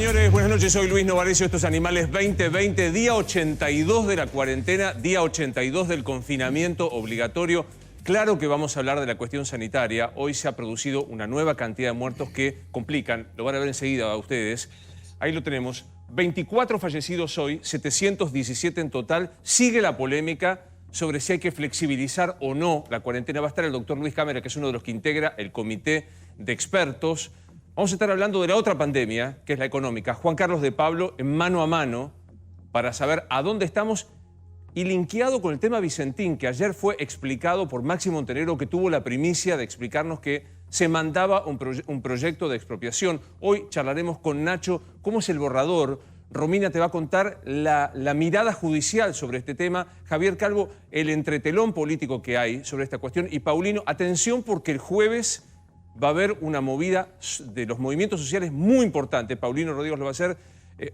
señores, buenas noches. Soy Luis Novarecio. Estos Animales 2020, día 82 de la cuarentena, día 82 del confinamiento obligatorio. Claro que vamos a hablar de la cuestión sanitaria. Hoy se ha producido una nueva cantidad de muertos que complican. Lo van a ver enseguida a ustedes. Ahí lo tenemos. 24 fallecidos hoy, 717 en total. Sigue la polémica sobre si hay que flexibilizar o no la cuarentena. Va a estar el doctor Luis Cámara, que es uno de los que integra el comité de expertos. Vamos a estar hablando de la otra pandemia, que es la económica. Juan Carlos de Pablo, en Mano a Mano, para saber a dónde estamos y linkeado con el tema Vicentín, que ayer fue explicado por Máximo Montenegro, que tuvo la primicia de explicarnos que se mandaba un proyecto de expropiación. Hoy charlaremos con Nacho cómo es el borrador. Romina te va a contar la mirada judicial sobre este tema. Javier Calvo, el entretelón político que hay sobre esta cuestión. Y Paulino, atención porque el jueves va a haber una movida de los movimientos sociales muy importante. Paulino Rodríguez lo va a hacer.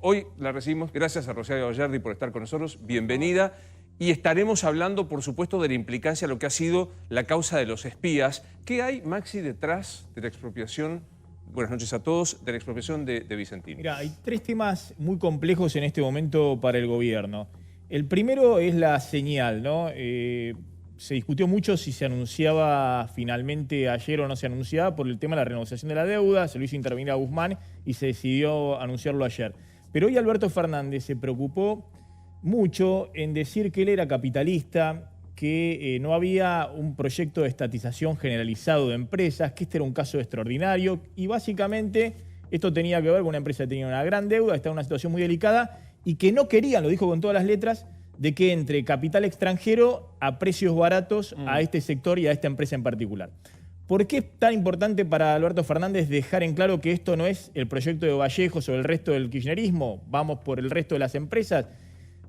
Hoy la recibimos. Gracias a Rosario Gallardi por estar con nosotros. Bienvenida. Y estaremos hablando, por supuesto, de la implicancia de lo que ha sido la causa de los espías. ¿Qué hay, Maxi, detrás de la expropiación? Buenas noches a todos, de la expropiación de Vicentín. Mira, hay tres temas muy complejos en este momento para el gobierno. El primero es la señal, ¿no? Se discutió mucho si se anunciaba finalmente ayer o no se anunciaba por el tema de la renegociación de la deuda. Se lo hizo intervenir a Guzmán y se decidió anunciarlo ayer. Pero hoy Alberto Fernández se preocupó mucho en decir que él era capitalista, que no había un proyecto de estatización generalizado de empresas, que este era un caso extraordinario y básicamente esto tenía que ver con una empresa que tenía una gran deuda, estaba en una situación muy delicada y que no querían, lo dijo con todas las letras, de que entre capital extranjero a precios baratos a este sector y a esta empresa en particular. ¿Por qué es tan importante para Alberto Fernández dejar en claro que esto no es el proyecto de Vallejos o el resto del kirchnerismo? Vamos por el resto de las empresas.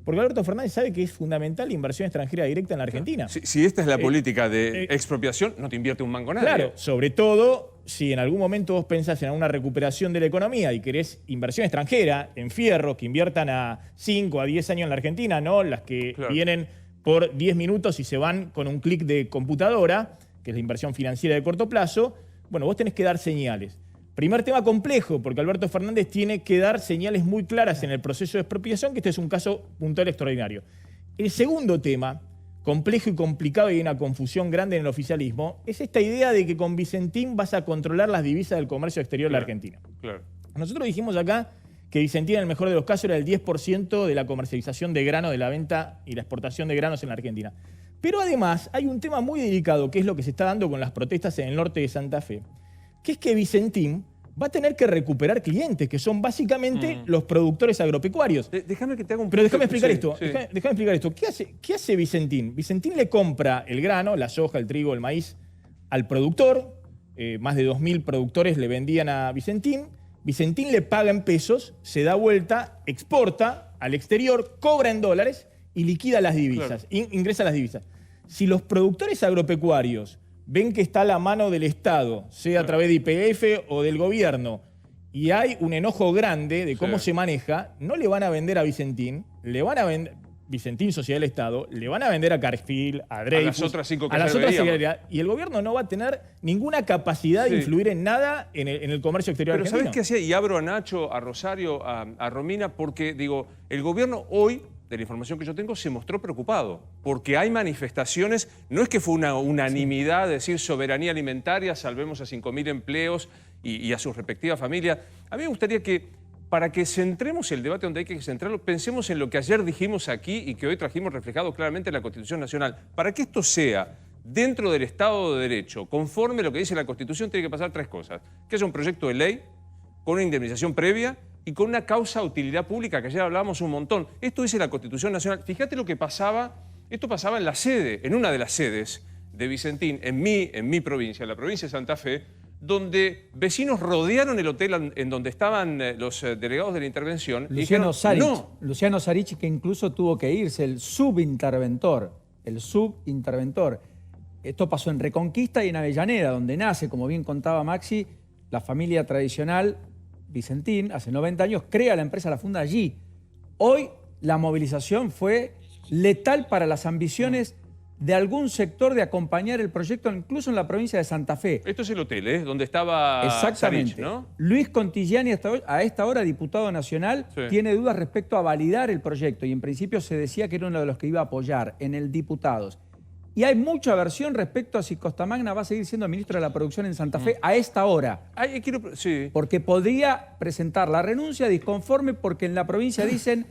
Porque Alberto Fernández sabe que es fundamental la inversión extranjera directa en la Argentina. Si esta es la política de expropiación, no te invierte un mango nadie. Claro, sobre todo si en algún momento vos pensás en alguna recuperación de la economía y querés inversión extranjera en fierro, que inviertan a 5 a 10 años en la Argentina, no las que vienen por 10 minutos y se van con un clic de computadora, que es la inversión financiera de corto plazo. Bueno, vos tenés que dar señales. Primer tema complejo, porque Alberto Fernández tiene que dar señales muy claras en el proceso de expropiación, que este es un caso puntual extraordinario. El segundo tema, complejo y complicado y hay una confusión grande en el oficialismo, es esta idea de que con Vicentín vas a controlar las divisas del comercio exterior de la Argentina. Nosotros dijimos acá que Vicentín, en el mejor de los casos, era el 10% de la comercialización de grano, de la venta y la exportación de granos en la Argentina. Pero además hay un tema muy delicado, que es lo que se está dando con las protestas en el norte de Santa Fe, que es que Vicentín va a tener que recuperar clientes, que son básicamente los productores agropecuarios. Déjame que te haga un... Pero déjame explicar esto. Déjame explicar esto. ¿Qué hace Vicentín? Vicentín le compra el grano, la soja, el trigo, el maíz al productor. Más de 2.000 productores le vendían a Vicentín. Vicentín le paga en pesos, se da vuelta, exporta al exterior, cobra en dólares y liquida las divisas, ingresa las divisas. Si los productores agropecuarios ven que está a la mano del Estado, sea a través de YPF o del gobierno, y hay un enojo grande de cómo se maneja, no le van a vender a Vicentín, le van a vender, Vicentín, Sociedad del Estado, le van a vender a Cargill, a Dreyfus, a las otras 5 que a las otras secretarías, y el gobierno no va a tener ninguna capacidad de influir en nada en el comercio exterior argentino. Pero ¿sabés qué hacía? Y abro a Nacho, a Rosario, a Romina, porque digo, el gobierno hoy, de la información que yo tengo, se mostró preocupado, porque hay manifestaciones, no es que fue una unanimidad, decir soberanía alimentaria, salvemos a 5.000 empleos y a sus respectivas familias. A mí me gustaría que, para que centremos el debate donde hay que centrarlo, pensemos en lo que ayer dijimos aquí y que hoy trajimos reflejado claramente en la Constitución Nacional. Para que esto sea dentro del Estado de Derecho, conforme a lo que dice la Constitución, tiene que pasar 3 cosas. Que haya un proyecto de ley, con una indemnización previa, y con una causa de utilidad pública, que ayer hablábamos un montón. Esto dice la Constitución Nacional. Fíjate lo que pasaba, esto pasaba en la sede, en una de las sedes de Vicentín, en mi provincia, en la provincia de Santa Fe, donde vecinos rodearon el hotel en donde estaban los delegados de la intervención. Luciano Sarich, que incluso tuvo que irse, el subinterventor. Esto pasó en Reconquista y en Avellaneda, donde nace, como bien contaba Maxi, la familia tradicional Vicentín, hace 90 años, crea la empresa, la funda allí. Hoy la movilización fue letal para las ambiciones de algún sector de acompañar el proyecto, incluso en la provincia de Santa Fe. Esto es el hotel, donde estaba Exactamente. Sarich, ¿no? Luis Contigiani, a esta hora diputado nacional, tiene dudas respecto a validar el proyecto y en principio se decía que era uno de los que iba a apoyar en el diputados. Y hay mucha aversión respecto a si Costamagna va a seguir siendo ministro de la Producción en Santa Fe a esta hora. Porque podría presentar la renuncia disconforme porque en la provincia dicen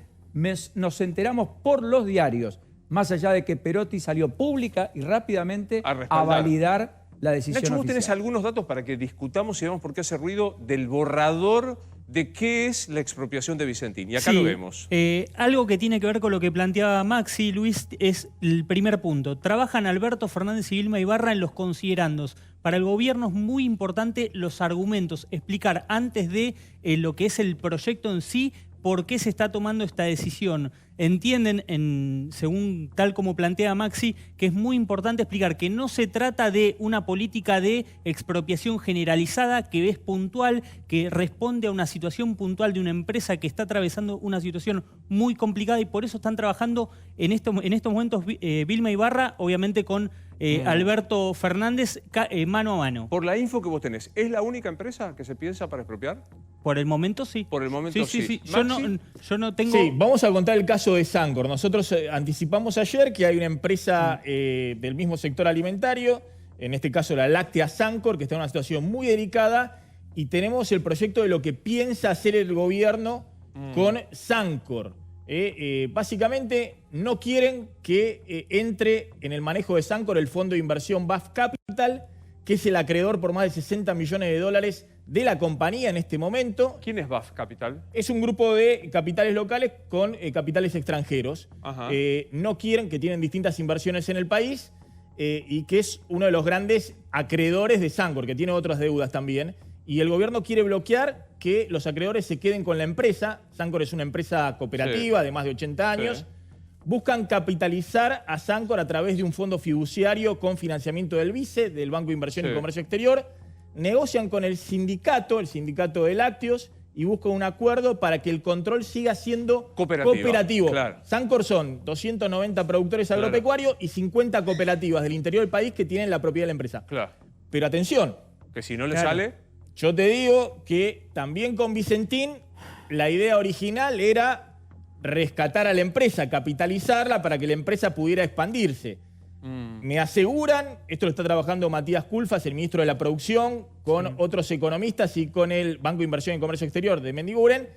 nos enteramos por los diarios. Más allá de que Perotti salió pública y rápidamente a validar la decisión Nacho, ¿vos oficial. tenés algunos datos para que discutamos y veamos por qué hace ruido del borrador de qué es la expropiación de Vicentín? Y acá lo vemos. Algo que tiene que ver con lo que planteaba Maxi, Luis, es el primer punto. Trabajan Alberto Fernández y Vilma Ibarra en los considerandos. Para el gobierno es muy importante los argumentos, explicar antes de lo que es el proyecto en sí, por qué se está tomando esta decisión. Entienden, según tal como plantea Maxi, que es muy importante explicar que no se trata de una política de expropiación generalizada, que es puntual, que responde a una situación puntual de una empresa que está atravesando una situación muy complicada y por eso están trabajando en estos momentos Vilma Ibarra, obviamente con Alberto Fernández, mano a mano. Por la info que vos tenés, ¿es la única empresa que se piensa para expropiar? Por el momento sí. Por el momento sí. Yo no tengo... Sí, vamos a contar el caso de Sancor. Nosotros anticipamos ayer que hay una empresa del mismo sector alimentario, en este caso la láctea Sancor, que está en una situación muy delicada, y tenemos el proyecto de lo que piensa hacer el gobierno con Sancor. Básicamente no quieren que entre en el manejo de Sancor el fondo de inversión BAF Capital, que es el acreedor por más de 60 millones de dólares de la compañía en este momento. ¿Quién es BAF Capital? Es un grupo de capitales locales con capitales extranjeros. No quieren, que tienen distintas inversiones en el país y que es uno de los grandes acreedores de Sancor, que tiene otras deudas también. Y el gobierno quiere bloquear que los acreedores se queden con la empresa. Sancor es una empresa cooperativa de más de 80 años. Buscan capitalizar a Sancor a través de un fondo fiduciario con financiamiento del BICE, del Banco de Inversión y Comercio Exterior. Negocian con el sindicato de lácteos, y buscan un acuerdo para que el control siga siendo cooperativo. Claro. Sancor son 290 productores agropecuarios y 50 cooperativas del interior del país que tienen la propiedad de la empresa. Claro. Pero atención. Que si no le sale... Yo te digo que también con Vicentín la idea original era rescatar a la empresa, capitalizarla para que la empresa pudiera expandirse. Me aseguran, esto lo está trabajando Matías Culfas, el ministro de la Producción, con otros economistas y con el Banco de Inversión y Comercio Exterior de Mendiguren,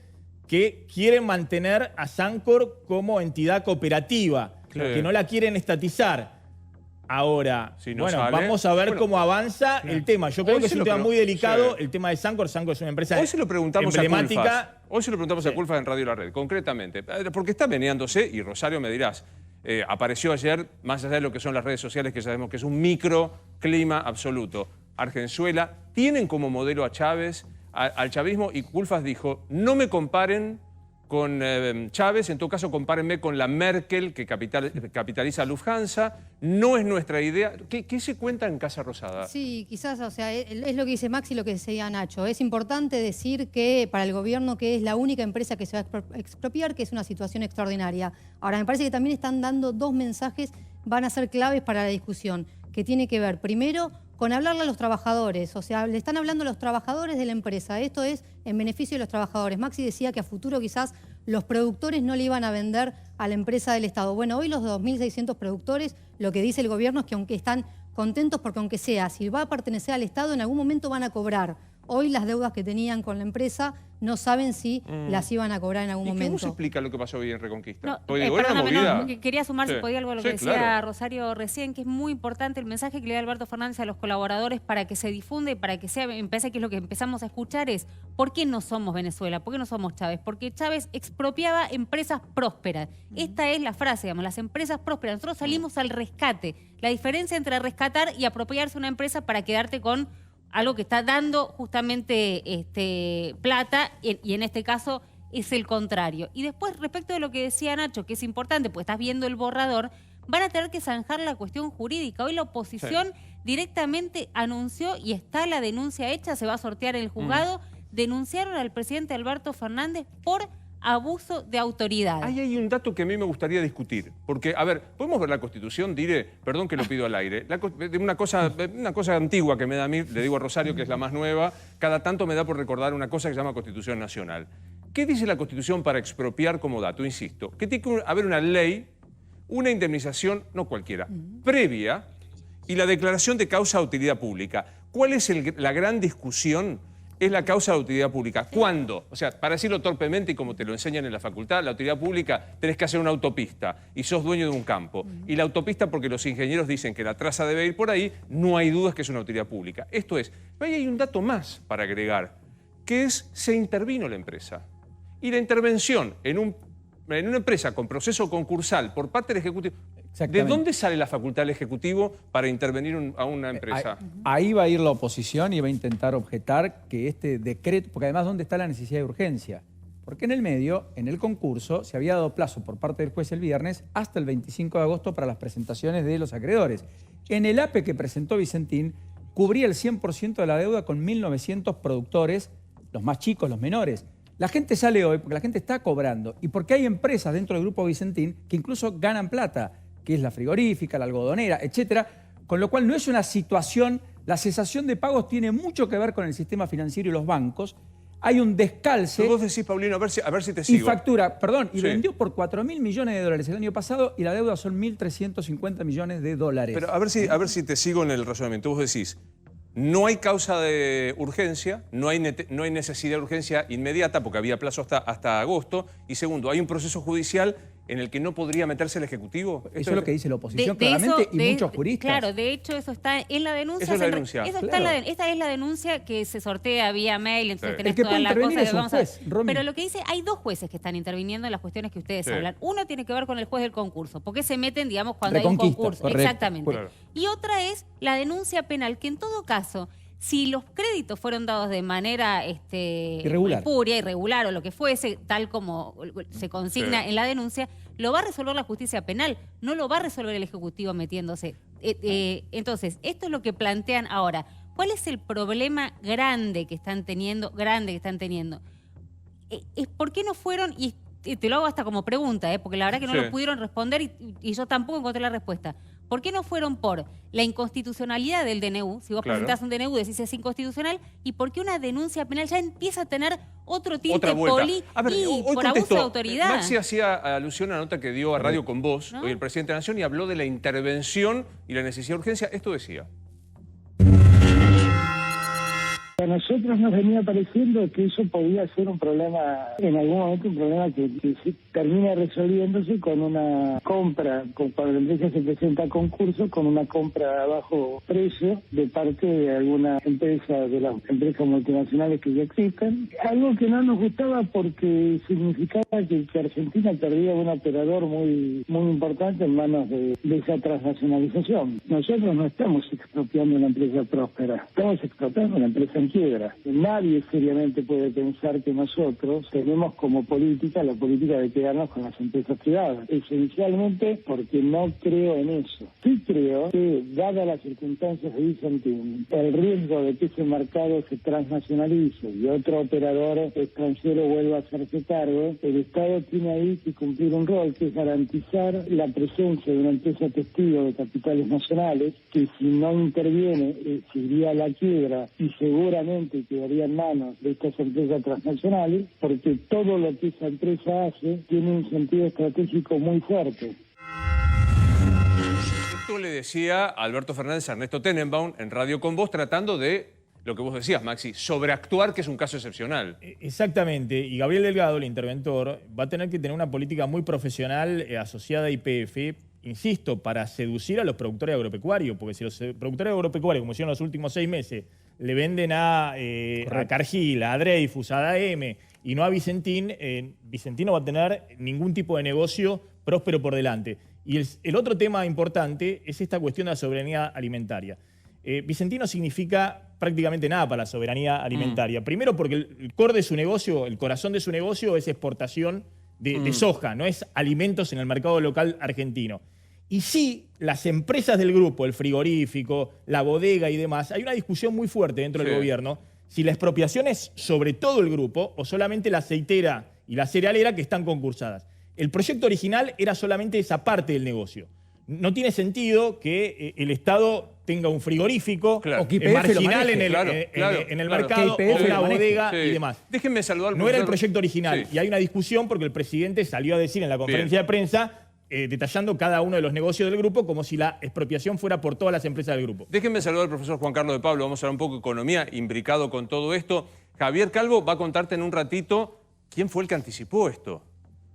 que quieren mantener a Sancor como entidad cooperativa, que no la quieren estatizar. Ahora, vamos a ver cómo avanza el tema. Yo creo que es un tema muy delicado, el tema de Sancor. Sancor es una empresa Hoy se lo preguntamos emblemática. A Culfas. Hoy se lo preguntamos a Culfas en Radio La Red, concretamente. Porque está meneándose, y Rosario me dirás, apareció ayer, más allá de lo que son las redes sociales, que sabemos que es un microclima absoluto. Argenzuela, tienen como modelo a Chávez, al chavismo, y Culfas dijo, no me comparen con Chávez, en todo caso compárenme con la Merkel que capitaliza Lufthansa, no es nuestra idea. ¿Qué se cuenta en Casa Rosada? Sí, quizás, o sea, es lo que dice Maxi y lo que decía Nacho. Es importante decir que para el gobierno que es la única empresa que se va a expropiar, que es una situación extraordinaria. Ahora, me parece que también están dando dos mensajes, van a ser claves para la discusión, que tiene que ver, primero, con hablarle a los trabajadores, o sea, le están hablando a los trabajadores de la empresa. Esto es en beneficio de los trabajadores. Maxi decía que a futuro quizás los productores no le iban a vender a la empresa del Estado. Bueno, hoy los 2.600 productores, lo que dice el gobierno es que aunque están contentos porque aunque sea, si va a pertenecer al Estado, en algún momento van a cobrar. Hoy las deudas que tenían con la empresa no saben si las iban a cobrar en algún momento. ¿Cómo se explica lo que pasó hoy en Reconquista? Quería sumar, si podía, algo a lo que decía Rosario recién, que es muy importante el mensaje que le da Alberto Fernández a los colaboradores para que se difunda y para que sea, me parece que es lo que empezamos a escuchar, es ¿por qué no somos Venezuela? ¿Por qué no somos Chávez? Porque Chávez expropiaba empresas prósperas. Esta es la frase, digamos, las empresas prósperas. Nosotros salimos al rescate. La diferencia entre rescatar y apropiarse una empresa para quedarte con algo que está dando justamente plata, y en este caso es el contrario. Y después, respecto de lo que decía Nacho, que es importante, pues estás viendo el borrador, van a tener que zanjar la cuestión jurídica. Hoy la oposición directamente anunció, y está la denuncia hecha, se va a sortear en el juzgado, denunciaron al presidente Alberto Fernández por abuso de autoridad. Ahí hay un dato que a mí me gustaría discutir. Porque, a ver, podemos ver la Constitución, diré, perdón que lo pido al aire, una cosa antigua que me da a mí, le digo a Rosario que es la más nueva, cada tanto me da por recordar una cosa que se llama Constitución Nacional. ¿Qué dice la Constitución para expropiar como dato? Insisto, que tiene que haber una ley, una indemnización, no cualquiera, previa, y la declaración de causa de utilidad pública. ¿Cuál es la gran discusión? Es la causa de utilidad pública. ¿Cuándo? O sea, para decirlo torpemente y como te lo enseñan en la facultad, la utilidad pública tenés que hacer una autopista y sos dueño de un campo. Y la autopista, porque los ingenieros dicen que la traza debe ir por ahí, no hay dudas que es una utilidad pública. Esto es, pero ahí hay un dato más para agregar, que es, se intervino la empresa. Y la intervención en una empresa con proceso concursal por parte del Ejecutivo, ¿de dónde sale la facultad del Ejecutivo para intervenir a una empresa? Ahí va a ir la oposición y va a intentar objetar que este decreto, porque además ¿dónde está la necesidad de urgencia? Porque en el medio, en el concurso, se había dado plazo por parte del juez el viernes hasta el 25 de agosto para las presentaciones de los acreedores. En el APE que presentó Vicentín, cubría el 100% de la deuda con 1.900 productores, los más chicos, los menores. La gente sale hoy porque la gente está cobrando y porque hay empresas dentro del Grupo Vicentín que incluso ganan plata, que es la frigorífica, la algodonera, etcétera, con lo cual no es una situación, la cesación de pagos tiene mucho que ver con el sistema financiero y los bancos. Hay un descalce. Pero vos decís, Paulino, a ver si te sigo. Y factura, perdón, y vendió por 4.000 millones de dólares el año pasado y la deuda son 1.350 millones de dólares. Pero a ver si te sigo en el razonamiento. Vos decís, no hay causa de urgencia, no hay necesidad de urgencia inmediata porque había plazo hasta agosto. Y segundo, hay un proceso judicial en el que no podría meterse el Ejecutivo. Eso es lo que dice la oposición claramente y muchos juristas. Claro, de hecho eso está en la denuncia. Esa es la denuncia. Esta es la denuncia que se sortea vía mail, entonces tenés el que todas puede las intervenir cosas es un juez, Romy. Pero lo que dice, hay dos jueces que están interviniendo en las cuestiones que ustedes hablan. Uno tiene que ver con el juez del concurso, porque se meten, digamos, cuando hay un concurso. Correcto. Exactamente. Claro. Y otra es la denuncia penal, que en todo caso, si los créditos fueron dados de manera espuria, irregular o lo que fuese, tal como se consigna en la denuncia, lo va a resolver la justicia penal, no lo va a resolver el Ejecutivo metiéndose. Entonces, esto es lo que plantean ahora. ¿Cuál es el problema grande que están teniendo? Es por qué no fueron, y te lo hago hasta como pregunta, porque la verdad que no lo pudieron responder y yo tampoco encontré la respuesta. ¿Por qué no fueron por la inconstitucionalidad del DNU? Si vos presentás un DNU decís es inconstitucional. ¿Y por qué una denuncia penal ya empieza a tener otro tinte por abuso de autoridad? Maxi hacía alusión a la nota que dio a Radio con Vos, hoy el presidente de la Nación, y habló de la intervención y la necesidad de urgencia. Esto decía. A nosotros nos venía pareciendo que eso podía ser un problema, en algún momento un problema que se termina resolviéndose con una compra, cuando la empresa se presenta a concurso, con una compra a bajo precio de parte de alguna empresa, de las empresas multinacionales que ya existen. Algo que no nos gustaba porque significaba que Argentina perdía un operador muy importante en manos de esa transnacionalización. Nosotros no estamos expropiando una empresa próspera, estamos expropiando una empresa en quiebra. Nadie seriamente puede pensar que nosotros tenemos como política la política de quedarnos con las empresas privadas, esencialmente porque no creo en eso. Sí creo que, dadas las circunstancias de Vicentín, el riesgo de que ese mercado se transnacionalice y otro operador extranjero vuelva a hacerse cargo, el Estado tiene ahí que cumplir un rol, que es garantizar la presencia de una empresa testigo de capitales nacionales, que si no interviene se iría a la quiebra y seguramente quedaría en manos de estas empresas transnacionales, porque todo lo que esa empresa hace tiene un sentido estratégico muy fuerte. Esto le decía Alberto Fernández a Ernesto Tenenbaum en Radio con Vos, tratando de lo que vos decías, Maxi, sobreactuar, que es un caso excepcional. Exactamente, y Gabriel Delgado, el interventor, va a tener que tener una política muy profesional asociada a YPF, insisto, para seducir a los productores agropecuarios, porque si los productores agropecuarios, como hicieron los últimos 6 meses, le venden a Cargill, a Dreyfus, a ADM y no a Vicentín, Vicentín no va a tener ningún tipo de negocio próspero por delante. Y el otro tema importante es esta cuestión de la soberanía alimentaria. Vicentín no significa prácticamente nada para la soberanía alimentaria. Primero porque el core de su negocio, el corazón de su negocio es exportación de soja, no es alimentos en el mercado local argentino. Y sí, las empresas del grupo, el frigorífico, la bodega y demás, hay una discusión muy fuerte dentro del gobierno si la expropiación es sobre todo el grupo o solamente la aceitera y la cerealera que están concursadas. El proyecto original era solamente esa parte del negocio. No tiene sentido que el Estado tenga un frigorífico o que YPF marginal en el mercado, o una bodega y demás. Déjenme saludar al No era el proyecto original. Y hay una discusión porque el presidente salió a decir en la conferencia de prensa detallando cada uno de los negocios del grupo como si la expropiación fuera por todas las empresas del grupo. Déjenme saludar al profesor Juan Carlos de Pablo. Vamos a hablar un poco de economía, imbricado con todo esto. Javier Calvo va a contarte en un ratito quién fue el que anticipó esto.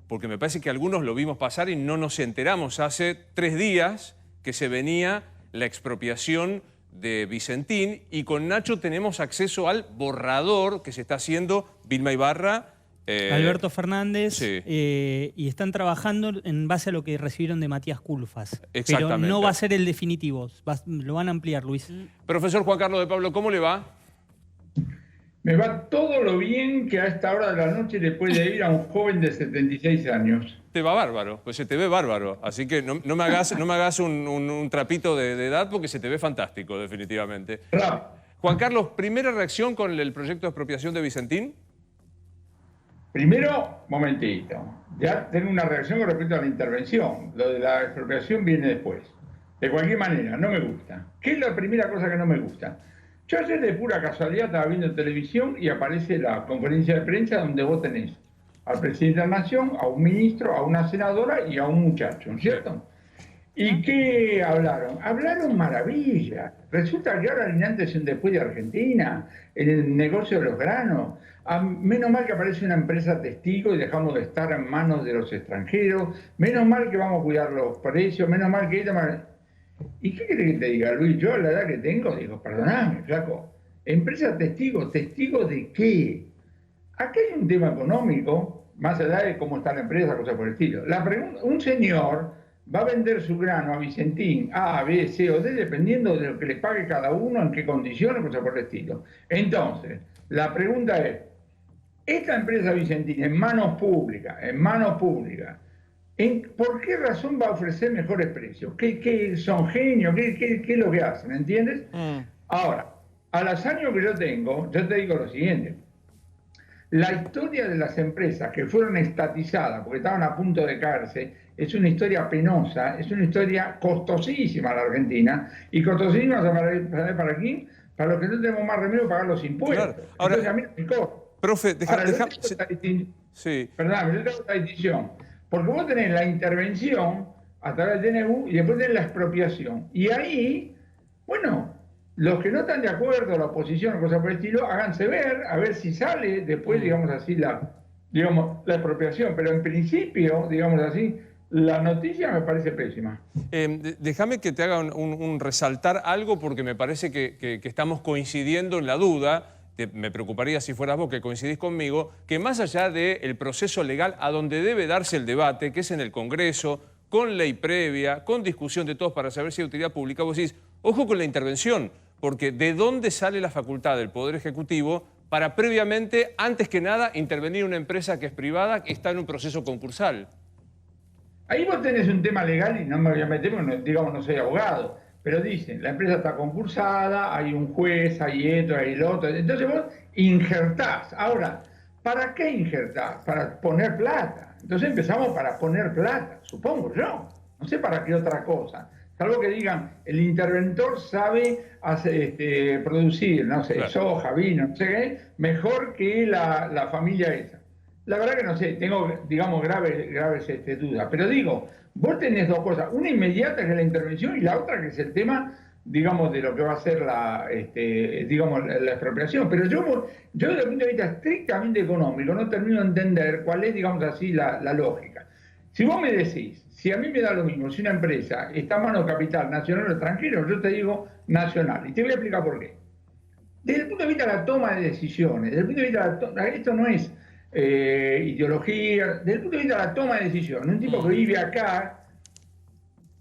Porque me parece que algunos lo vimos pasar y no nos enteramos. Hace 3 días que se venía la expropiación de Vicentín y con Nacho tenemos acceso al borrador que se está haciendo Vilma Ibarra. Alberto Fernández, y están trabajando en base a lo que recibieron de Matías Culfas. Pero no va a ser el definitivo, lo van a ampliar, Luis. Profesor Juan Carlos de Pablo, ¿cómo le va? Me va todo lo bien que a esta hora de la noche le puede ir a un joven de 76 años. Te va bárbaro, pues se te ve bárbaro. Así que no me hagas un trapito de edad porque se te ve fantástico, definitivamente. Juan Carlos, primera reacción con el proyecto de expropiación de Vicentín. Primero, momentito. Ya tengo una reacción con respecto a la intervención. Lo de la expropiación viene después. De cualquier manera, no me gusta. ¿Qué es la primera cosa que no me gusta? Yo ayer de pura casualidad estaba viendo televisión y aparece la conferencia de prensa donde vos tenés al presidente de la Nación, a un ministro, a una senadora y a un muchacho, ¿cierto? ¿Y qué hablaron? Hablaron maravillas. Resulta que ahora hay antes y un después de Argentina, en el negocio de los granos. Menos mal que aparece una empresa testigo y dejamos de estar en manos de los extranjeros. Menos mal que vamos a cuidar los precios. Menos mal que... ¿Y qué querés que te diga, Luis? Yo a la edad que tengo, digo, perdóname, flaco. Empresa testigo, ¿testigo de qué? Aquí hay un tema económico, más allá de cómo está la empresa, cosas por el estilo. Un señor va a vender su grano a Vicentín, A, B, C o D, dependiendo de lo que le pague cada uno, en qué condiciones, cosas por el estilo. Entonces, la pregunta es, esta empresa Vicentín, en manos públicas, ¿por qué razón va a ofrecer mejores precios? ¿Qué son genios? ¿Qué es lo que hacen? ¿Entiendes? Ahora, a los años que yo tengo, yo te digo lo siguiente. La historia de las empresas que fueron estatizadas porque estaban a punto de caerse es una historia penosa, es una historia costosísima a la Argentina. Y costosísima, ¿sabes para quién? Para los que no tenemos más remedio pagar los impuestos. Claro. Ahora, entonces, a mí no me cobro. Profe, sí. Perdóname, yo tengo esta distinción. Porque vos tenés la intervención a través del DNU y después tenés la expropiación. Y ahí, bueno, los que no están de acuerdo, la oposición o cosas por el estilo, háganse ver, a ver si sale después, digamos así, la expropiación. Pero en principio, digamos así, la noticia me parece pésima. Déjame que te haga un resaltar algo porque me parece que estamos coincidiendo en la duda. Me preocuparía si fueras vos que coincidís conmigo, que más allá del proceso legal a donde debe darse el debate, que es en el Congreso, con ley previa, con discusión de todos para saber si hay utilidad pública, vos decís, ojo con la intervención, porque ¿de dónde sale la facultad del Poder Ejecutivo para previamente, antes que nada, intervenir una empresa que es privada, que está en un proceso concursal? Ahí vos tenés un tema legal y no me voy a meter porque, digamos, no soy abogado. Pero dicen, la empresa está concursada, hay un juez, hay esto, hay el otro. Entonces vos injertás. Ahora, ¿para qué injertás? Para poner plata. Entonces empezamos para poner plata, supongo yo. No sé para qué otra cosa. Salvo que digan, el interventor sabe producir, no sé, soja, vino, no sé qué, mejor que la familia esa. La verdad que no sé, tengo, digamos, graves dudas. Pero digo, vos tenés dos cosas. Una inmediata, que es la intervención, y la otra, que es el tema, digamos, de lo que va a ser la expropiación. Pero yo desde el punto de vista estrictamente económico, no termino de entender cuál es, digamos así, la lógica. Si vos me decís, si a mí me da lo mismo, si una empresa está en manos de capital nacional o extranjero, yo te digo nacional. Y te voy a explicar por qué. Desde el punto de vista de la toma de decisiones, desde el punto de vista esto no es ideología, desde el punto de vista de la toma de decisiones, un tipo que vive acá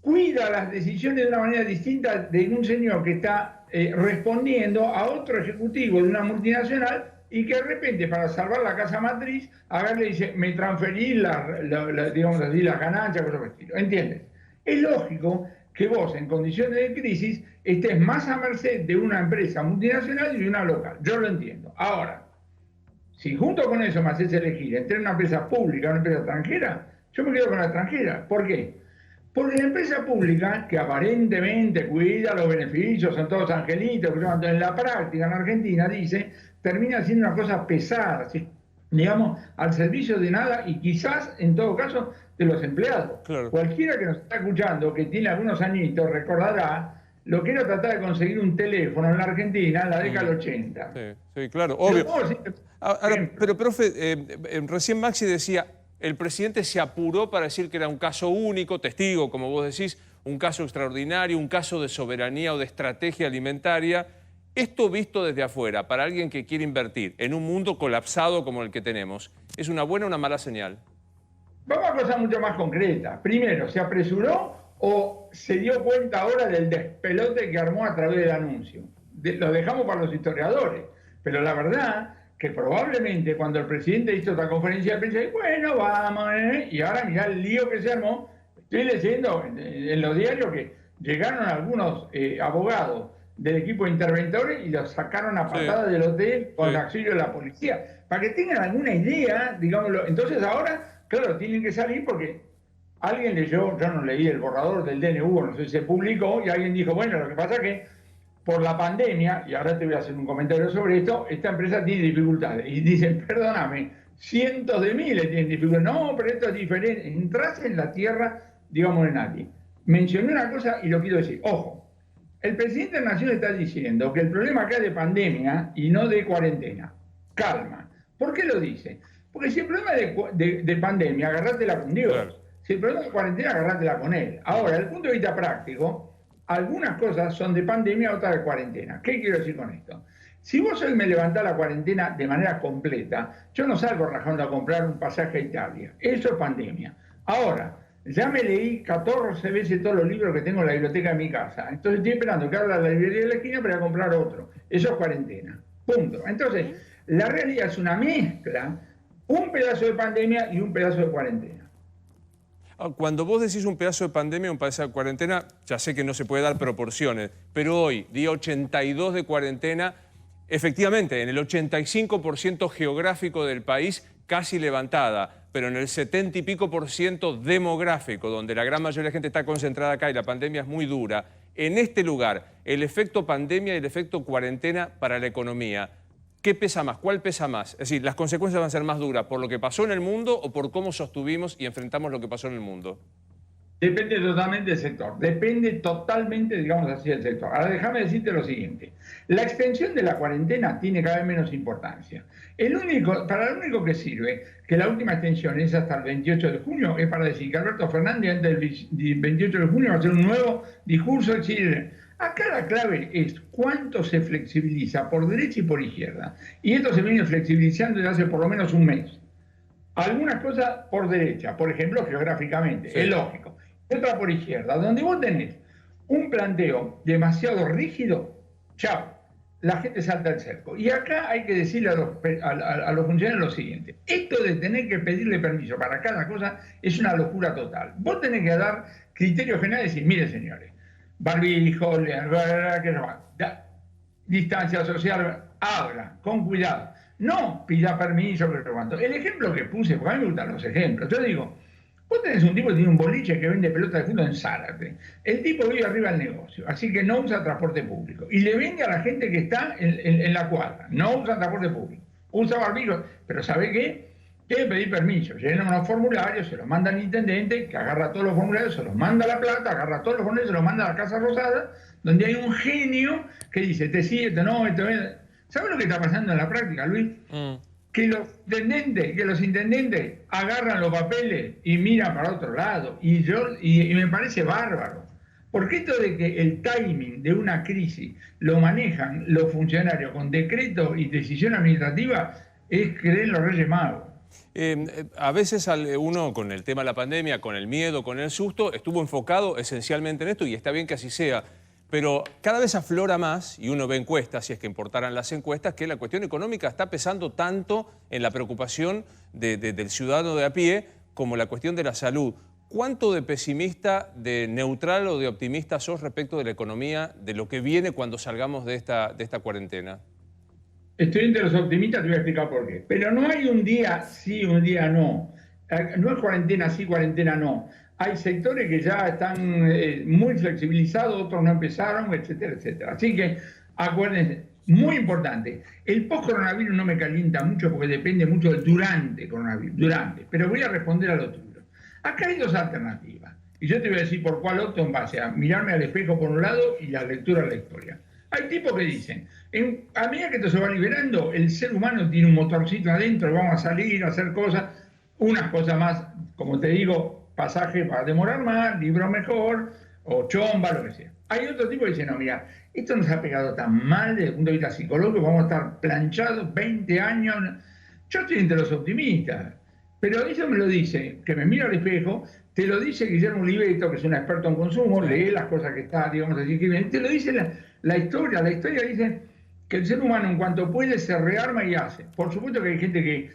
cuida las decisiones de una manera distinta de un señor que está respondiendo a otro ejecutivo de una multinacional y que de repente, para salvar la casa matriz, agarra y dice, me transferí digamos así, las ganancias, cosas por el estilo. ¿Entiendes? Es lógico que vos, en condiciones de crisis, estés más a merced de una empresa multinacional y de una local. Yo lo entiendo. Ahora, Si junto con eso me haces elegir entre una empresa pública y una empresa extranjera, yo me quedo con la extranjera. ¿Por qué? Porque la empresa pública, que aparentemente cuida los beneficios, son todos angelitos, pero en la práctica en Argentina, termina siendo una cosa pesada, digamos, al servicio de nada y quizás, en todo caso, de los empleados. Claro. Cualquiera que nos está escuchando, que tiene algunos añitos, recordará lo que era tratar de conseguir un teléfono en la Argentina en la década del 80. Sí, claro, obvio. Ahora, pero, profe, recién Maxi decía, el presidente se apuró para decir que era un caso único, testigo, como vos decís, un caso extraordinario, un caso de soberanía o de estrategia alimentaria. Esto visto desde afuera, para alguien que quiere invertir en un mundo colapsado como el que tenemos, ¿es una buena o una mala señal? Vamos a cosas mucho más concretas. Primero, ¿se apresuró o se dio cuenta ahora del despelote que armó a través del anuncio? Lo dejamos para los historiadores, pero la verdad que probablemente cuando el presidente hizo esta conferencia de prensa, bueno, vamos, y ahora mirá el lío que se armó. Estoy leyendo en los diarios que llegaron algunos abogados del equipo de interventores y los sacaron a patadas del hotel con el auxilio de la policía. Para que tengan alguna idea, digámoslo. Entonces ahora, claro, tienen que salir porque alguien leyó, yo no leí el borrador del DNU, no sé si se publicó, y alguien dijo, bueno, lo que pasa es que por la pandemia, y ahora te voy a hacer un comentario sobre esto, esta empresa tiene dificultades. Y dicen, perdóname, cientos de miles tienen dificultades. No, pero esto es diferente. Entrás en la tierra, digamos, de nadie. Mencioné una cosa y lo quiero decir. Ojo, el presidente de la Nación está diciendo que el problema acá es de pandemia y no de cuarentena. Calma. ¿Por qué lo dice? Porque si el problema es de pandemia, agárratela con Dios. Claro. Si el problema es de cuarentena, agárratela con él. Ahora, desde el punto de vista práctico, algunas cosas son de pandemia, otras de cuarentena. ¿Qué quiero decir con esto? Si vos hoy me levantás la cuarentena de manera completa, yo no salgo rajando a comprar un pasaje a Italia. Eso es pandemia. Ahora, ya me leí 14 veces todos los libros que tengo en la biblioteca de mi casa. Entonces estoy esperando que abra la librería de la esquina para comprar otro. Eso es cuarentena. Punto. Entonces, la realidad es una mezcla, un pedazo de pandemia y un pedazo de cuarentena. Cuando vos decís un pedazo de pandemia, un pedazo de cuarentena, ya sé que no se puede dar proporciones, pero hoy, día 82 de cuarentena, efectivamente, en el 85% geográfico del país, casi levantada, pero en el 70 y pico % demográfico, donde la gran mayoría de la gente está concentrada acá y la pandemia es muy dura, en este lugar, el efecto pandemia y el efecto cuarentena para la economía, ¿qué pesa más? ¿Cuál pesa más? Es decir, ¿las consecuencias van a ser más duras por lo que pasó en el mundo o por cómo sostuvimos y enfrentamos lo que pasó en el mundo? Depende totalmente del sector. Depende totalmente, digamos así, del sector. Ahora déjame decirte lo siguiente. La extensión de la cuarentena tiene cada vez menos importancia. Para lo único que sirve que la última extensión es hasta el 28 de junio es para decir que Alberto Fernández antes del 28 de junio va a hacer un nuevo discurso. Acá la clave es cuánto se flexibiliza por derecha y por izquierda. Y esto se viene flexibilizando desde hace por lo menos un mes. Algunas cosas por derecha, por ejemplo, geográficamente, sí, es lógico. Y otra por izquierda, donde vos tenés un planteo demasiado rígido, chao, la gente salta al cerco. Y acá hay que decirle a los funcionarios lo siguiente. Esto de tener que pedirle permiso para cada cosa es una locura total. Vos tenés que dar criterios generales y decir, mire señores, barbijo, distancia social, habla, con cuidado. No pida permiso, pero cuánto. El ejemplo que puse, porque a mí me gustan los ejemplos. Yo digo, vos tenés un tipo que tiene un boliche que vende pelota de fútbol en Zárate. El tipo vive arriba del negocio, así que no usa transporte público. Y le vende a la gente que está en la cuadra. No usa transporte público. Usa barbijo, pero ¿sabe qué? Tiene que pedir permiso, llenan unos formularios, se los manda al intendente, que agarra todos los formularios, se los manda a La Plata, agarra todos los formularios, se los manda a la Casa Rosada, donde hay un genio que dice, te sigue, no, ¿sabes lo que está pasando en la práctica, Luis? Que los intendentes agarran los papeles y miran para otro lado, y me parece bárbaro. Porque esto de que el timing de una crisis lo manejan los funcionarios con decreto y decisión administrativa es creer los Reyes Magos. A veces uno con el tema de la pandemia, con el miedo, con el susto, estuvo enfocado esencialmente en esto y está bien que así sea. Pero cada vez aflora más, y uno ve encuestas, si es que importaran las encuestas, que la cuestión económica está pesando tanto en la preocupación del ciudadano de a pie como la cuestión de la salud. ¿Cuánto de pesimista, de neutral o de optimista sos respecto de la economía, de lo que viene cuando salgamos de esta cuarentena? Estoy entre los optimistas, te voy a explicar por qué. Pero no hay un día sí, un día no. No es cuarentena sí, cuarentena no. Hay sectores que ya están muy flexibilizados, otros no empezaron, etcétera, etcétera. Así que acuérdense, muy importante, el post-coronavirus no me calienta mucho porque depende mucho del durante coronavirus, pero voy a responder a lo tuyo. Acá hay dos alternativas, y yo te voy a decir por cuál opto en base a mirarme al espejo por un lado y la lectura de la historia. Hay tipos que dicen, a medida que esto se va liberando, el ser humano tiene un motorcito adentro, vamos a salir a hacer cosas, unas cosas más, como te digo, pasaje para demorar más, libro mejor, o chomba, lo que sea. Hay otro tipo que dice, no, mira, esto nos ha pegado tan mal desde el punto de vista psicológico, vamos a estar planchados 20 años. Yo estoy entre los optimistas, pero eso me lo dice, que me miro al espejo, te lo dice Guillermo Oliveto, que es un experto en consumo, lee las cosas que está, digamos así, que te lo dice la historia dice que el ser humano en cuanto puede se rearma y hace. Por supuesto que hay gente que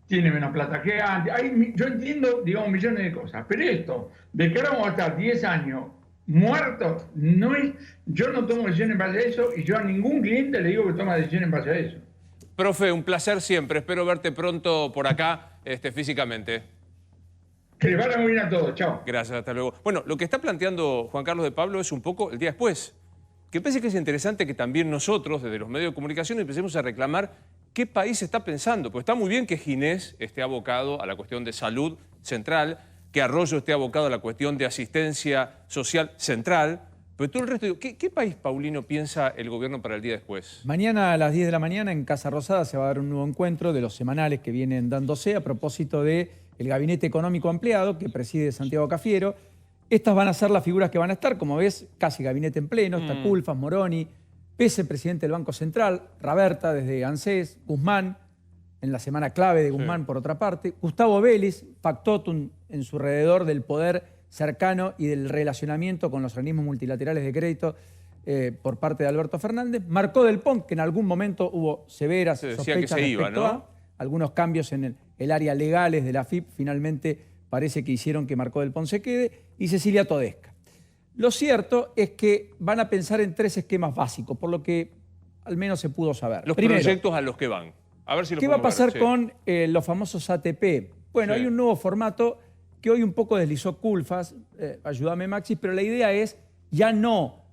tiene menos plata que antes, yo entiendo, digamos, millones de cosas, pero esto, de que ahora vamos a estar 10 años muertos, no es, yo no tomo decisiones en base a eso y yo a ningún cliente le digo que toma decisiones en base a eso. Profe, un placer siempre. Espero verte pronto por acá físicamente. Que les vaya muy bien a todos. Chao. Gracias, hasta luego. Bueno, lo que está planteando Juan Carlos de Pablo es un poco el día después. Que parece que es interesante que también nosotros, desde los medios de comunicación, empecemos a reclamar qué país está pensando. Pues está muy bien que Ginés esté abocado a la cuestión de salud central, que Arroyo esté abocado a la cuestión de asistencia social central, pero todo el resto, ¿qué país, Paulino, piensa el gobierno para el día después? Mañana a las 10 de la mañana en Casa Rosada se va a dar un nuevo encuentro de los semanales que vienen dándose a propósito del Gabinete Económico Ampliado que preside Santiago Cafiero. Estas van a ser las figuras que van a estar, como ves, casi gabinete en pleno. Está Culfas, Moroni, Pese, presidente del Banco Central, Raberta desde ANSES, Guzmán, en la semana clave de Guzmán, por otra parte, Gustavo Vélez, factotum en su alrededor del poder cercano y del relacionamiento con los organismos multilaterales de crédito por parte de Alberto Fernández, Marcó del Pont, que en algún momento hubo severas sospechas respecto a algunos cambios en el área legales de la AFIP, finalmente parece que hicieron que Marcó del Pont se quede, y Cecilia Todesca. Lo cierto es que van a pensar en 3 esquemas básicos, por lo que al menos se pudo saber. Los Primero, proyectos a los que van. A ver si ¿qué va a pasar con los famosos ATP? Bueno, hay un nuevo formato que hoy un poco deslizó Culfas, ayúdame Maxi, pero la idea es ya no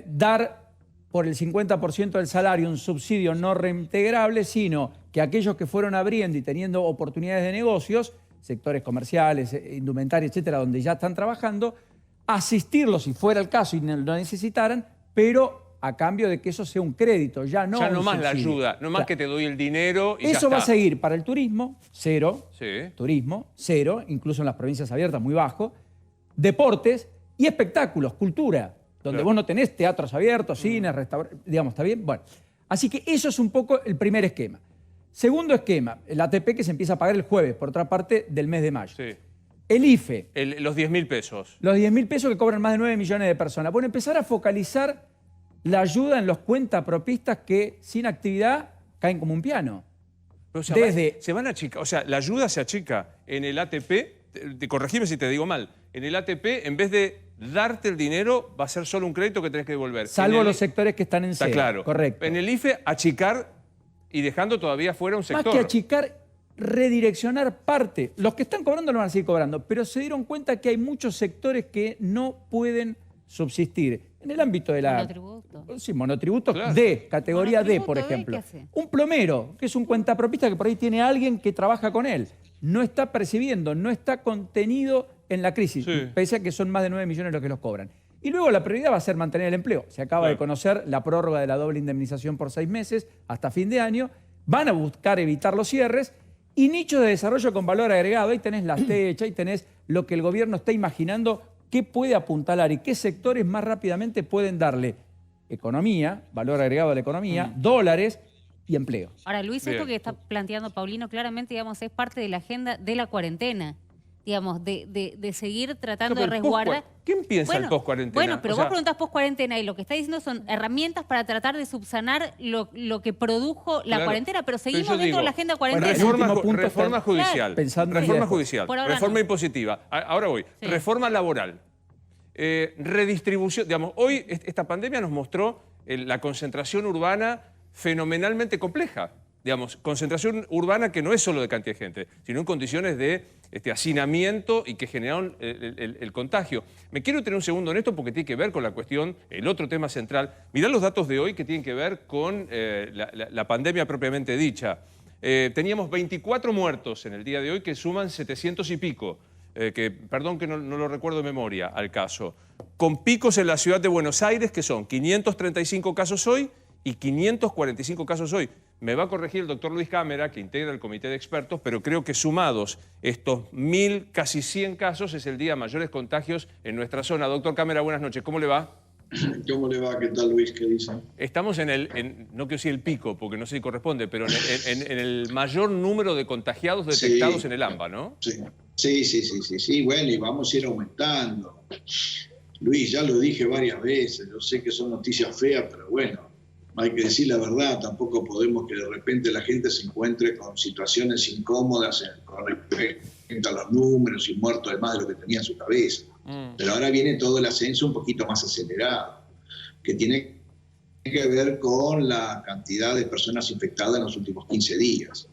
dar por el 50% del salario un subsidio no reintegrable, sino que aquellos que fueron abriendo y teniendo oportunidades de negocios, sectores comerciales, indumentaria, etcétera, donde ya están trabajando, asistirlos si fuera el caso y no lo necesitaran, pero a cambio de que eso sea un crédito, ya no más la ayuda, no más que te doy el dinero y eso ya va a está. seguir para el turismo, cero. Sí. Turismo, cero, incluso en las provincias abiertas, muy bajo. Deportes y espectáculos, cultura, donde vos no tenés teatros abiertos, cines, restaurantes, digamos, ¿está bien? Bueno, así que eso es un poco el primer esquema. Segundo esquema, el ATP que se empieza a pagar el jueves, por otra parte, del mes de mayo. Sí. El IFE. Los 10.000 pesos. Los 10.000 pesos que cobran más de 9 millones de personas. Bueno, empezar a focalizar la ayuda en los cuentapropistas que sin actividad caen como un piano. Pero, o sea, se van a achicar, o sea, la ayuda se achica en el ATP, corregime si te digo mal, en el ATP, en vez de darte el dinero, va a ser solo un crédito que tenés que devolver. Salvo los sectores que están en cero. Está claro. Correcto. En el IFE, achicar y dejando todavía fuera un sector. Más que achicar, redireccionar parte. Los que están cobrando lo van a seguir cobrando, pero se dieron cuenta que hay muchos sectores que no pueden subsistir. En el ámbito de la... Monotributo. Sí, monotributo Claro. D, categoría D, por ¿Monotributo ejemplo. D qué hace? Un plomero, que es un cuentapropista que por ahí tiene alguien que trabaja con él. No está percibiendo, no está contenido en la crisis, Sí. pese a que son más de 9 millones los que los cobran. Y luego la prioridad va a ser mantener el empleo. Se acaba de conocer la prórroga de la doble indemnización por 6 meses hasta fin de año. Van a buscar evitar los cierres y nichos de desarrollo con valor agregado. Ahí tenés las TECH, ahí tenés lo que el gobierno está imaginando, qué puede apuntalar y qué sectores más rápidamente pueden darle economía, valor agregado a la economía, dólares y empleo. Ahora, Luis, Bien. esto que está planteando Paulino claramente, digamos, es parte de la agenda de la cuarentena. Digamos, de seguir tratando de resguardar. ¿Quién piensa el post-cuarentena? Bueno, pero O sea, vos preguntás post-cuarentena y lo que está diciendo son herramientas para tratar de subsanar lo que produjo la Claro. cuarentena, pero Pero seguimos yo dentro digo, de la agenda cuarentena. Último punto reforma está- judicial, Pensando en reforma lejos. judicial, Por ahora reforma no. impositiva. Ahora voy. Sí. Reforma laboral. Redistribución. Digamos, hoy esta pandemia nos mostró la concentración urbana fenomenalmente compleja. Digamos, concentración urbana que no es solo de cantidad de gente, sino en condiciones de hacinamiento y que generaron el contagio. Me quiero tener un segundo en esto porque tiene que ver con la cuestión, el otro tema central. Mirá los datos de hoy que tienen que ver con la pandemia propiamente dicha. Teníamos 24 muertos en el día de hoy que suman 700 y pico. Perdón que no lo recuerdo de memoria al caso. Con picos en la ciudad de Buenos Aires que son 535 casos hoy y 545 casos hoy. Me va a corregir el doctor Luis Cámara, que integra el comité de expertos, pero creo que sumados estos 1000, casi 100 casos, es el día de mayores contagios en nuestra zona. Doctor Cámara, buenas noches. ¿Cómo le va? ¿Cómo le va? ¿Qué tal, Luis? ¿Qué dicen? Estamos no quiero decir el pico, porque no sé si corresponde, pero en el mayor número de contagiados detectados en el AMBA, ¿no? Sí. Bueno, y vamos a ir aumentando. Luis, ya lo dije varias veces, yo sé que son noticias feas, pero bueno, hay que decir la verdad, tampoco podemos que de repente la gente se encuentre con situaciones incómodas con respecto a los números y muertos de más de lo que tenía en su cabeza. Pero ahora viene todo el ascenso un poquito más acelerado, que tiene que ver con la cantidad de personas infectadas en los últimos 15 días.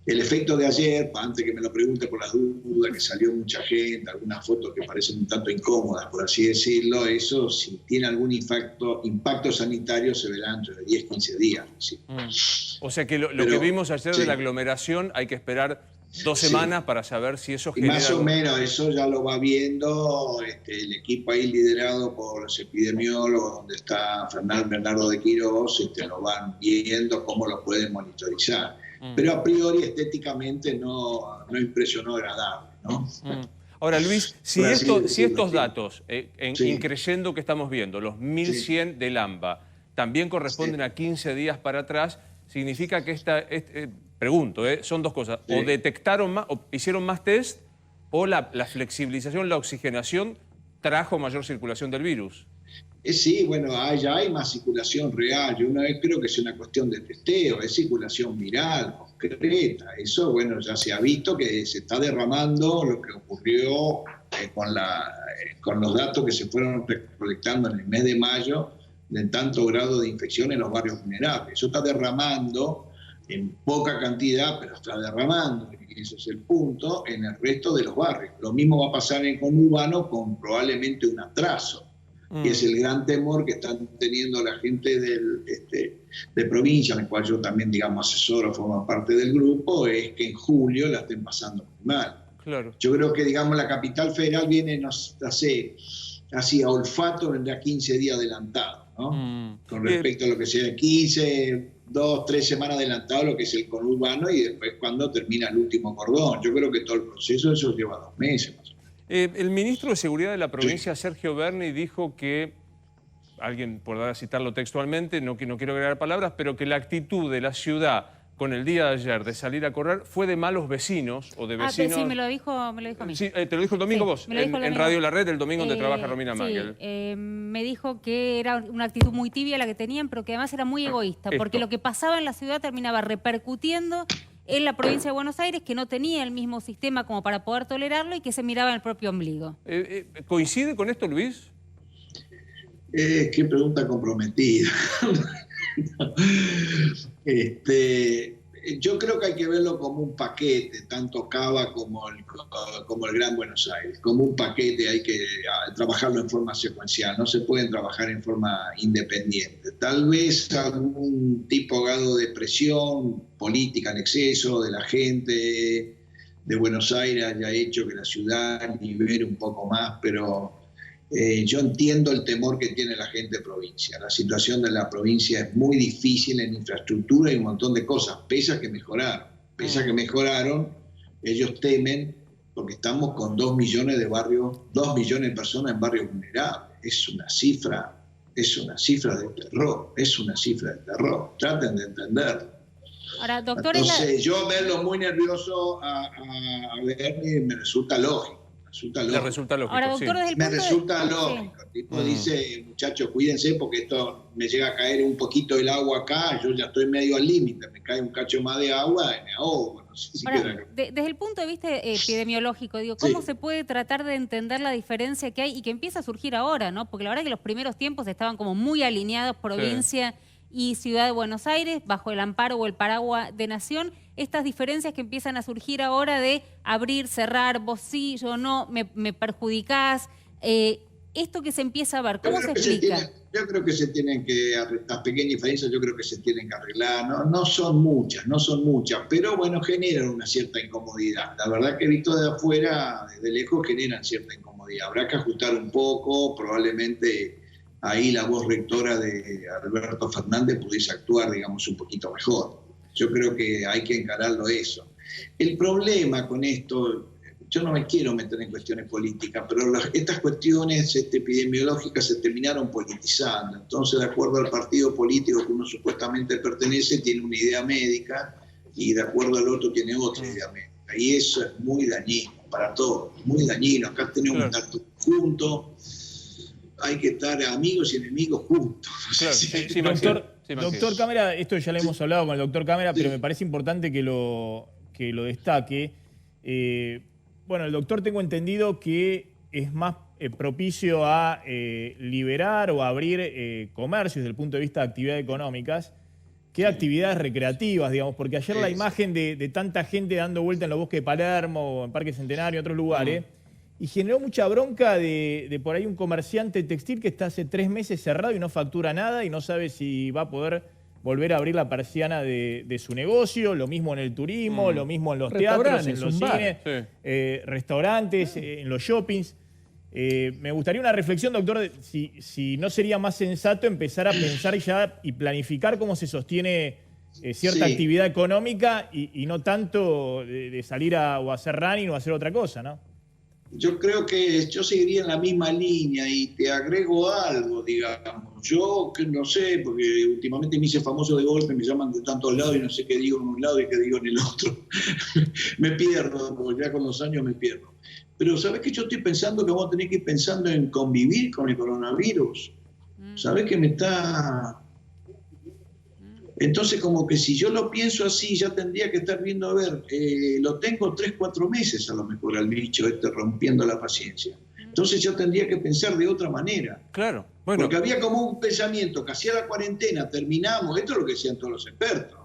El efecto de ayer, antes que me lo pregunte por las dudas, que salió mucha gente, algunas fotos que parecen un tanto incómodas, por así decirlo, eso si tiene algún impacto sanitario se verá dentro de 10, 15 días. Sí. O sea que lo que vimos ayer de la aglomeración hay que esperar 2 semanas para saber si eso genera... Más o menos, eso ya lo va viendo el equipo ahí liderado por los epidemiólogos, donde está Bernardo de Quirós, lo van viendo cómo lo pueden monitorizar. Pero a priori estéticamente no impresionó agradable, ¿no? Ahora, Luis, si estos datos, increyendo que estamos viendo, los 1.100 del AMBA, también corresponden a 15 días para atrás, significa que pregunto, son dos cosas, o detectaron más, o hicieron más test, o la flexibilización, la oxigenación trajo mayor circulación del virus. Sí, bueno, ya hay más circulación real. Yo una vez creo que es una cuestión de testeo, es circulación viral, concreta. Eso, bueno, ya se ha visto que se está derramando lo que ocurrió con los datos que se fueron recolectando en el mes de mayo de tanto grado de infección en los barrios vulnerables. Eso está derramando en poca cantidad, pero está derramando, y ese es el punto, en el resto de los barrios. Lo mismo va a pasar en conurbano con probablemente un atraso. Y es el gran temor que están teniendo la gente de provincia, en el cual yo también, digamos, asesoro, formo parte del grupo, es que en julio la estén pasando muy mal. Claro. Yo creo que, digamos, la capital federal viene, así a olfato, vendrá 15 días adelantado, ¿no? Con respecto a lo que sea 15, 2, 3 semanas adelantado lo que es el conurbano y después cuando termina el último cordón. Yo creo que todo el proceso eso lleva 2 meses más o menos. El ministro de Seguridad de la provincia, Sergio Berni, dijo que, alguien podrá citarlo textualmente, no quiero agregar palabras, pero que la actitud de la ciudad con el día de ayer de salir a correr fue de malos vecinos o de vecinos... Sí, me lo dijo a mí. Sí, ¿te lo dijo el domingo vos? En Radio La Red, el domingo donde trabaja Romina Mangel. Me dijo que era una actitud muy tibia la que tenían, pero que además era muy egoísta, porque lo que pasaba en la ciudad terminaba repercutiendo en la provincia de Buenos Aires, que no tenía el mismo sistema como para poder tolerarlo y que se miraba en el propio ombligo. ¿Coincide con esto, Luis? Qué pregunta comprometida. Yo creo que hay que verlo como un paquete, tanto Cava como el Gran Buenos Aires. Como un paquete hay que trabajarlo en forma secuencial, no se pueden trabajar en forma independiente. Tal vez algún tipo grado de presión política en exceso de la gente de Buenos Aires haya hecho que la ciudad libere un poco más, pero yo entiendo el temor que tiene la gente de provincia. La situación de la provincia es muy difícil en infraestructura y un montón de cosas, pese a que mejoraron. Pese a que mejoraron, ellos temen porque estamos con 2 millones de personas en barrios vulnerables. Es una cifra de terror. Traten de entenderlo. Ahora, doctor, entonces, yo verlo muy nervioso a Berni me resulta lógico. Le resulta lógico. Ahora, doctor, sí. Me resulta lógico. El tipo dice, muchachos, cuídense porque esto me llega a caer un poquito el agua acá, yo ya estoy medio al límite, me cae un cacho más de agua y me ahogo. No sé si ahora, desde el punto de vista epidemiológico, digo, ¿cómo se puede tratar de entender la diferencia que hay y que empieza a surgir ahora, ¿no? Porque la verdad es que los primeros tiempos estaban como muy alineados provincia y Ciudad de Buenos Aires, bajo el amparo o el paraguas de Nación, estas diferencias que empiezan a surgir ahora de abrir, cerrar, vos sí, yo no, me perjudicás, esto que se empieza a ver, ¿cómo se explica? Yo creo que se tienen que, las pequeñas diferencias yo creo que se tienen que arreglar, no son muchas, pero bueno, generan una cierta incomodidad. La verdad que visto de afuera, desde lejos, generan cierta incomodidad. Habrá que ajustar un poco, probablemente ahí la voz rectora de Alberto Fernández pudiese actuar, digamos, un poquito mejor. Yo creo que hay que encararlo eso. El problema con esto, yo no me quiero meter en cuestiones políticas, pero estas cuestiones epidemiológicas se terminaron politizando. Entonces, de acuerdo al partido político que uno supuestamente pertenece, tiene una idea médica y de acuerdo al otro tiene otra idea médica. Y eso es muy dañino para todos, muy dañino. Acá tenemos que estar todos juntos, hay que estar amigos y enemigos juntos. Claro. Doctor Cámara, esto ya lo hemos hablado con el doctor Cámara, pero me parece importante que lo destaque. Bueno, el doctor tengo entendido que es más propicio a liberar o abrir comercios desde el punto de vista de actividades económicas que actividades recreativas, digamos, porque ayer la imagen de tanta gente dando vuelta en los bosques de Palermo, en Parque Centenario, en otros lugares, y generó mucha bronca de por ahí un comerciante textil que está hace 3 meses cerrado y no factura nada y no sabe si va a poder volver a abrir la persiana de su negocio, lo mismo en el turismo, lo mismo en los teatros, en los cines, restaurantes, en los shoppings. Me gustaría una reflexión, doctor, si no sería más sensato empezar a pensar ya y planificar cómo se sostiene cierta actividad económica y no tanto de salir o hacer running o hacer otra cosa, ¿no? Yo creo que yo seguiría en la misma línea y te agrego algo, digamos. Yo que no sé, porque últimamente me hice famoso de golpe, me llaman de tantos lados y no sé qué digo en un lado y qué digo en el otro. Me pierdo, porque ya con los años me pierdo. Pero ¿sabés que yo estoy pensando que vamos a tener que ir pensando en convivir con el coronavirus? ¿Sabés que me está...? Entonces, como que si yo lo pienso así, ya tendría que estar viendo, a ver, lo tengo 3, 4 meses a lo mejor al bicho rompiendo la paciencia. Entonces yo tendría que pensar de otra manera. Claro. Bueno. Porque había como un pensamiento que hacía la cuarentena, terminamos, esto es lo que decían todos los expertos.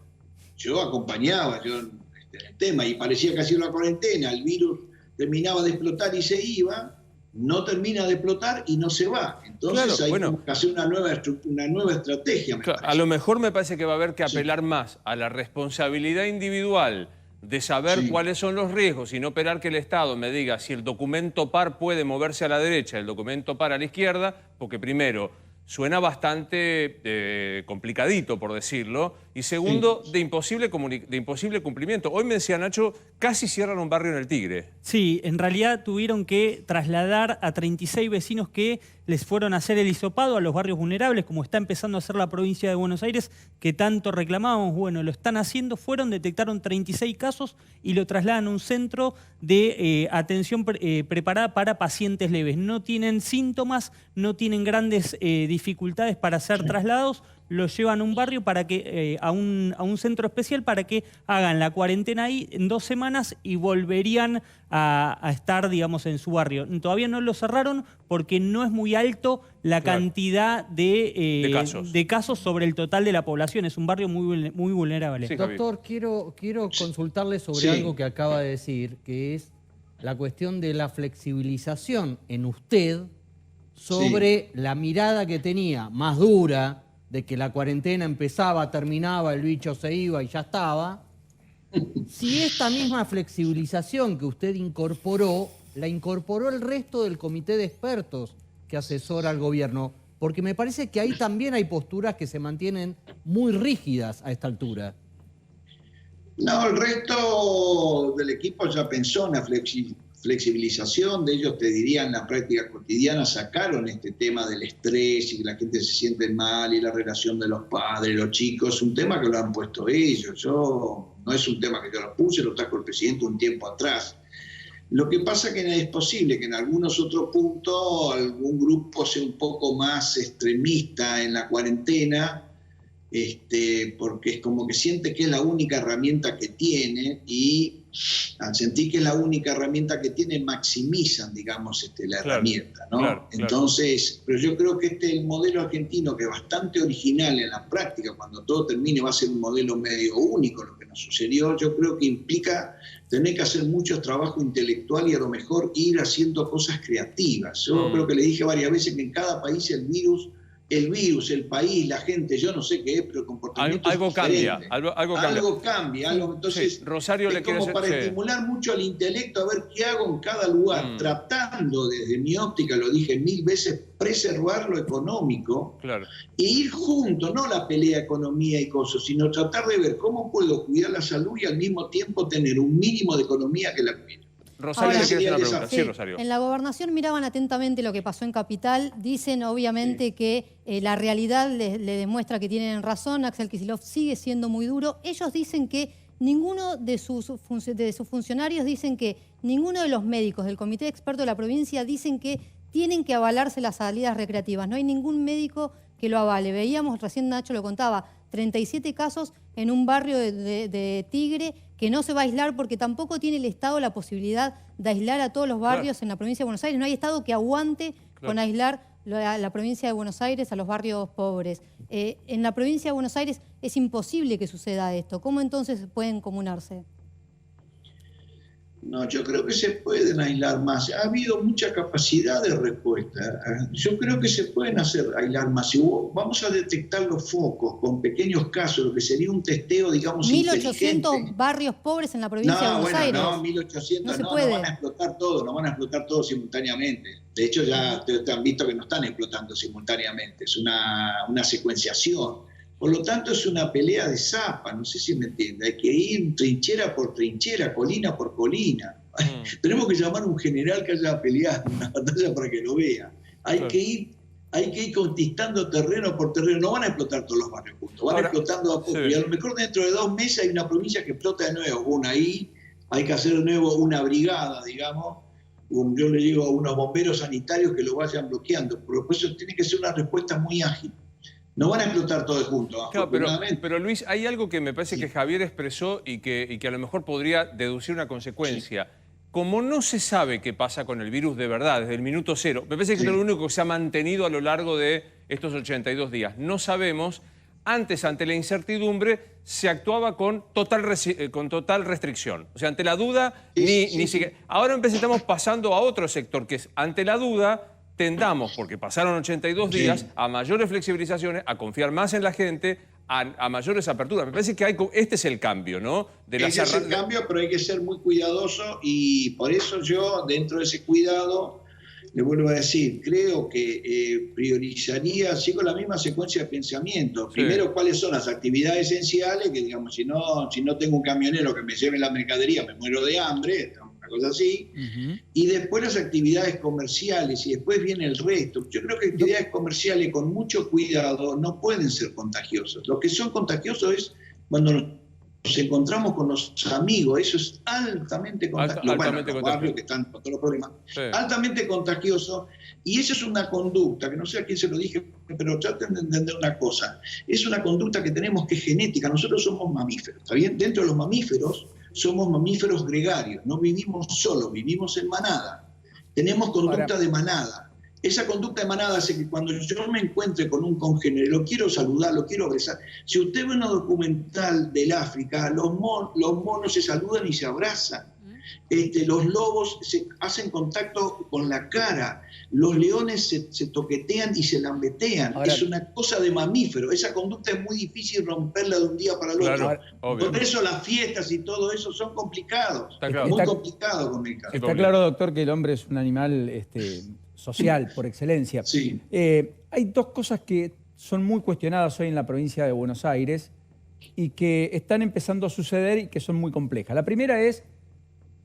Yo acompañaba en el tema y parecía que hacía la cuarentena, el virus terminaba de explotar y se iba, no termina de explotar y no se va. Entonces hay que hacer una nueva estrategia. A lo mejor me parece que va a haber que apelar más a la responsabilidad individual de saber cuáles son los riesgos y no esperar que el Estado me diga si el documento par puede moverse a la derecha, el documento par a la izquierda, porque primero suena bastante complicadito, por decirlo, y segundo, de imposible cumplimiento. Hoy me decía Nacho, casi cierran un barrio en el Tigre. Sí, en realidad tuvieron que trasladar a 36 vecinos que les fueron a hacer el hisopado a los barrios vulnerables, como está empezando a hacer la provincia de Buenos Aires, que tanto reclamábamos. Bueno, lo están haciendo, detectaron 36 casos y lo trasladan a un centro de atención preparada para pacientes leves. No tienen síntomas, no tienen grandes dificultades para ser trasladados, los llevan a un barrio para que a un centro especial para que hagan la cuarentena ahí en 2 semanas y volverían a estar, digamos, en su barrio. Todavía no lo cerraron porque no es muy alto la cantidad de casos sobre el total de la población. Es un barrio muy vulnerable. Sí, doctor, quiero consultarle sobre algo que acaba de decir, que es la cuestión de la flexibilización en usted sobre la mirada que tenía más dura de que la cuarentena empezaba, terminaba, el bicho se iba y ya estaba. Si esta misma flexibilización que usted incorporó, la incorporó el resto del comité de expertos que asesora al gobierno, porque me parece que ahí también hay posturas que se mantienen muy rígidas a esta altura. No, el resto del equipo ya pensó en la flexibilización. De ellos, te diría, en la práctica cotidiana sacaron este tema del estrés y que la gente se siente mal y la relación de los padres, los chicos, un tema que lo han puesto ellos. No es un tema que yo lo puse, lo trajo el presidente un tiempo atrás. Lo que pasa es que es posible que en algunos otros puntos algún grupo sea un poco más extremista en la cuarentena porque es como que siente que es la única herramienta que tiene y al sentir que es la única herramienta que tiene, maximizan, digamos, la herramienta, ¿no? Entonces, pero yo creo que el modelo argentino, que es bastante original en la práctica, cuando todo termine va a ser un modelo medio único, lo que nos sucedió, yo creo que implica tener que hacer mucho trabajo intelectual y a lo mejor ir haciendo cosas creativas. Yo creo que le dije varias veces que en cada país el virus, el país, la gente, yo no sé qué es, pero el comportamiento algo es cambia, diferente. algo cambia. Entonces, Rosario, es le como para estimular mucho al intelecto a ver qué hago en cada lugar, tratando desde mi óptica, lo dije 1000 veces, preservar lo económico e ir juntos, no la pelea economía y cosas, sino tratar de ver cómo puedo cuidar la salud y al mismo tiempo tener un mínimo de economía que la cuide. Rosario, Ahora, ¿quieres una pregunta? Sí, Rosario. En la gobernación miraban atentamente lo que pasó en Capital. Dicen, obviamente, que la realidad le demuestra que tienen razón. Axel Kicillof sigue siendo muy duro. Ellos dicen que ninguno de sus funcionarios dicen que ninguno de los médicos del Comité de Expertos de la provincia dicen que tienen que avalarse las salidas recreativas. No hay ningún médico que lo avale. Veíamos, recién Nacho lo contaba, 37 casos en un barrio de Tigre que no se va a aislar porque tampoco tiene el Estado la posibilidad de aislar a todos los barrios en la provincia de Buenos Aires. No hay Estado que aguante con aislar la provincia de Buenos Aires a los barrios pobres. En la provincia de Buenos Aires es imposible que suceda esto. ¿Cómo entonces pueden comunarse? No, yo creo que se pueden aislar más. Ha habido mucha capacidad de respuesta. Yo creo que se pueden aislar más. Si vamos a detectar los focos con pequeños casos, lo que sería un testeo, digamos, 1.800 barrios pobres en la provincia de Buenos Aires. No, 1.800 no van a explotar todos simultáneamente. De hecho, ya te han visto que no están explotando simultáneamente. Es una secuenciación. Por lo tanto, es una pelea de zapa, no sé si me entiende. Hay que ir trinchera por trinchera, colina por colina. Tenemos que llamar a un general que haya peleado una batalla para que lo vea. Hay que ir conquistando terreno por terreno. No van a explotar todos los barrios juntos, van explotando a poco. Y a lo mejor dentro de 2 meses hay una provincia que explota de nuevo. Ahí hay que hacer de nuevo una brigada, digamos. Yo le digo a unos bomberos sanitarios que lo vayan bloqueando. Pero eso tiene que ser una respuesta muy ágil. No van a explotar todos juntos, afortunadamente. Pero Luis, hay algo que me parece que Javier expresó y que a lo mejor podría deducir una consecuencia. Como no se sabe qué pasa con el virus de verdad, desde el minuto cero, me parece que es lo único que se ha mantenido a lo largo de estos 82 días. No sabemos, antes, ante la incertidumbre, se actuaba con total restricción. O sea, ante la duda, ni siquiera... Ahora estamos pasando a otro sector, que es ante la duda... tendamos, porque pasaron 82 días, a mayores flexibilizaciones, a confiar más en la gente, a mayores aperturas. Me parece que este es el cambio, ¿no? Ese es el cambio, pero hay que ser muy cuidadoso y por eso yo, dentro de ese cuidado, le vuelvo a decir, creo que priorizaría, sigo la misma secuencia de pensamiento. Primero, cuáles son las actividades esenciales, que digamos, si no tengo un camionero que me lleve la mercadería, me muero de hambre, una cosa así, y después las actividades comerciales, y después viene el resto. Yo creo que actividades comerciales con mucho cuidado no pueden ser contagiosas. Lo que son contagiosos es cuando nos encontramos con los amigos, eso es altamente contagioso. Los barrios que están con todos los problemas, altamente contagioso, y eso es una conducta, que no sé a quién se lo dije, pero traten de entender una cosa, es una conducta que tenemos que es genética. Nosotros somos mamíferos, ¿está bien? Dentro de los mamíferos, somos mamíferos gregarios, no vivimos solos, vivimos en manada. Tenemos conducta de manada. Esa conducta de manada hace que cuando yo me encuentre con un congénere, lo quiero saludar, lo quiero abrazar. Si usted ve una documental del África, los monos se saludan y se abrazan. Los lobos se hacen contacto con la cara, los leones se toquetean y se lambetean. Es una cosa de mamífero. Esa conducta es muy difícil romperla de un día para el otro. Por eso las fiestas y todo eso son complicados. Muy complicados con el caso. Está claro, doctor, que el hombre es un animal social por excelencia. Hay 2 cosas que son muy cuestionadas hoy en la provincia de Buenos Aires y que están empezando a suceder y que son muy complejas. La primera es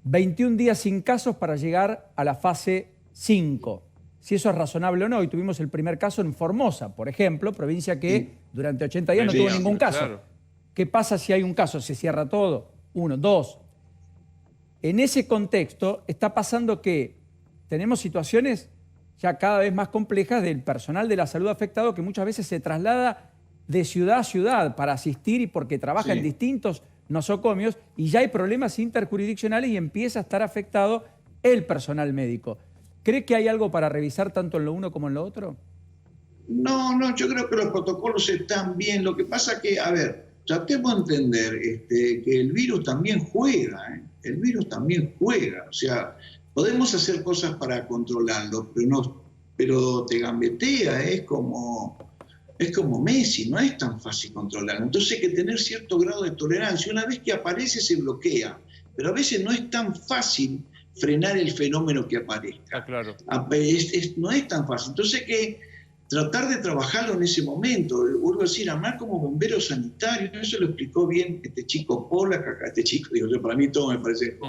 21 días sin casos para llegar a la fase 5. Si eso es razonable o no. Y tuvimos el primer caso en Formosa, por ejemplo, provincia que durante 80 días no tuvo ningún caso. ¿Qué pasa si hay un caso? ¿Se cierra todo? 1, 2. En ese contexto está pasando que tenemos situaciones ya cada vez más complejas del personal de la salud afectado que muchas veces se traslada de ciudad a ciudad para asistir y porque trabaja en distintos nosocomios y ya hay problemas interjurisdiccionales y empieza a estar afectado el personal médico. ¿Cree que hay algo para revisar tanto en lo uno como en lo otro? No, yo creo que los protocolos están bien. Lo que pasa que, a ver, tratemos de entender que el virus también juega, el virus también juega. O sea, podemos hacer cosas para controlarlo, pero te gambetea, es como Messi, no es tan fácil controlarlo. Entonces hay que tener cierto grado de tolerancia. Una vez que aparece se bloquea, pero a veces no es tan fácil frenar el fenómeno que aparezca. Claro. No es tan fácil. Entonces hay que tratar de trabajarlo en ese momento. Vuelvo a decir, armar como bombero sanitario, eso lo explicó bien este chico Pola, para mí todo me parece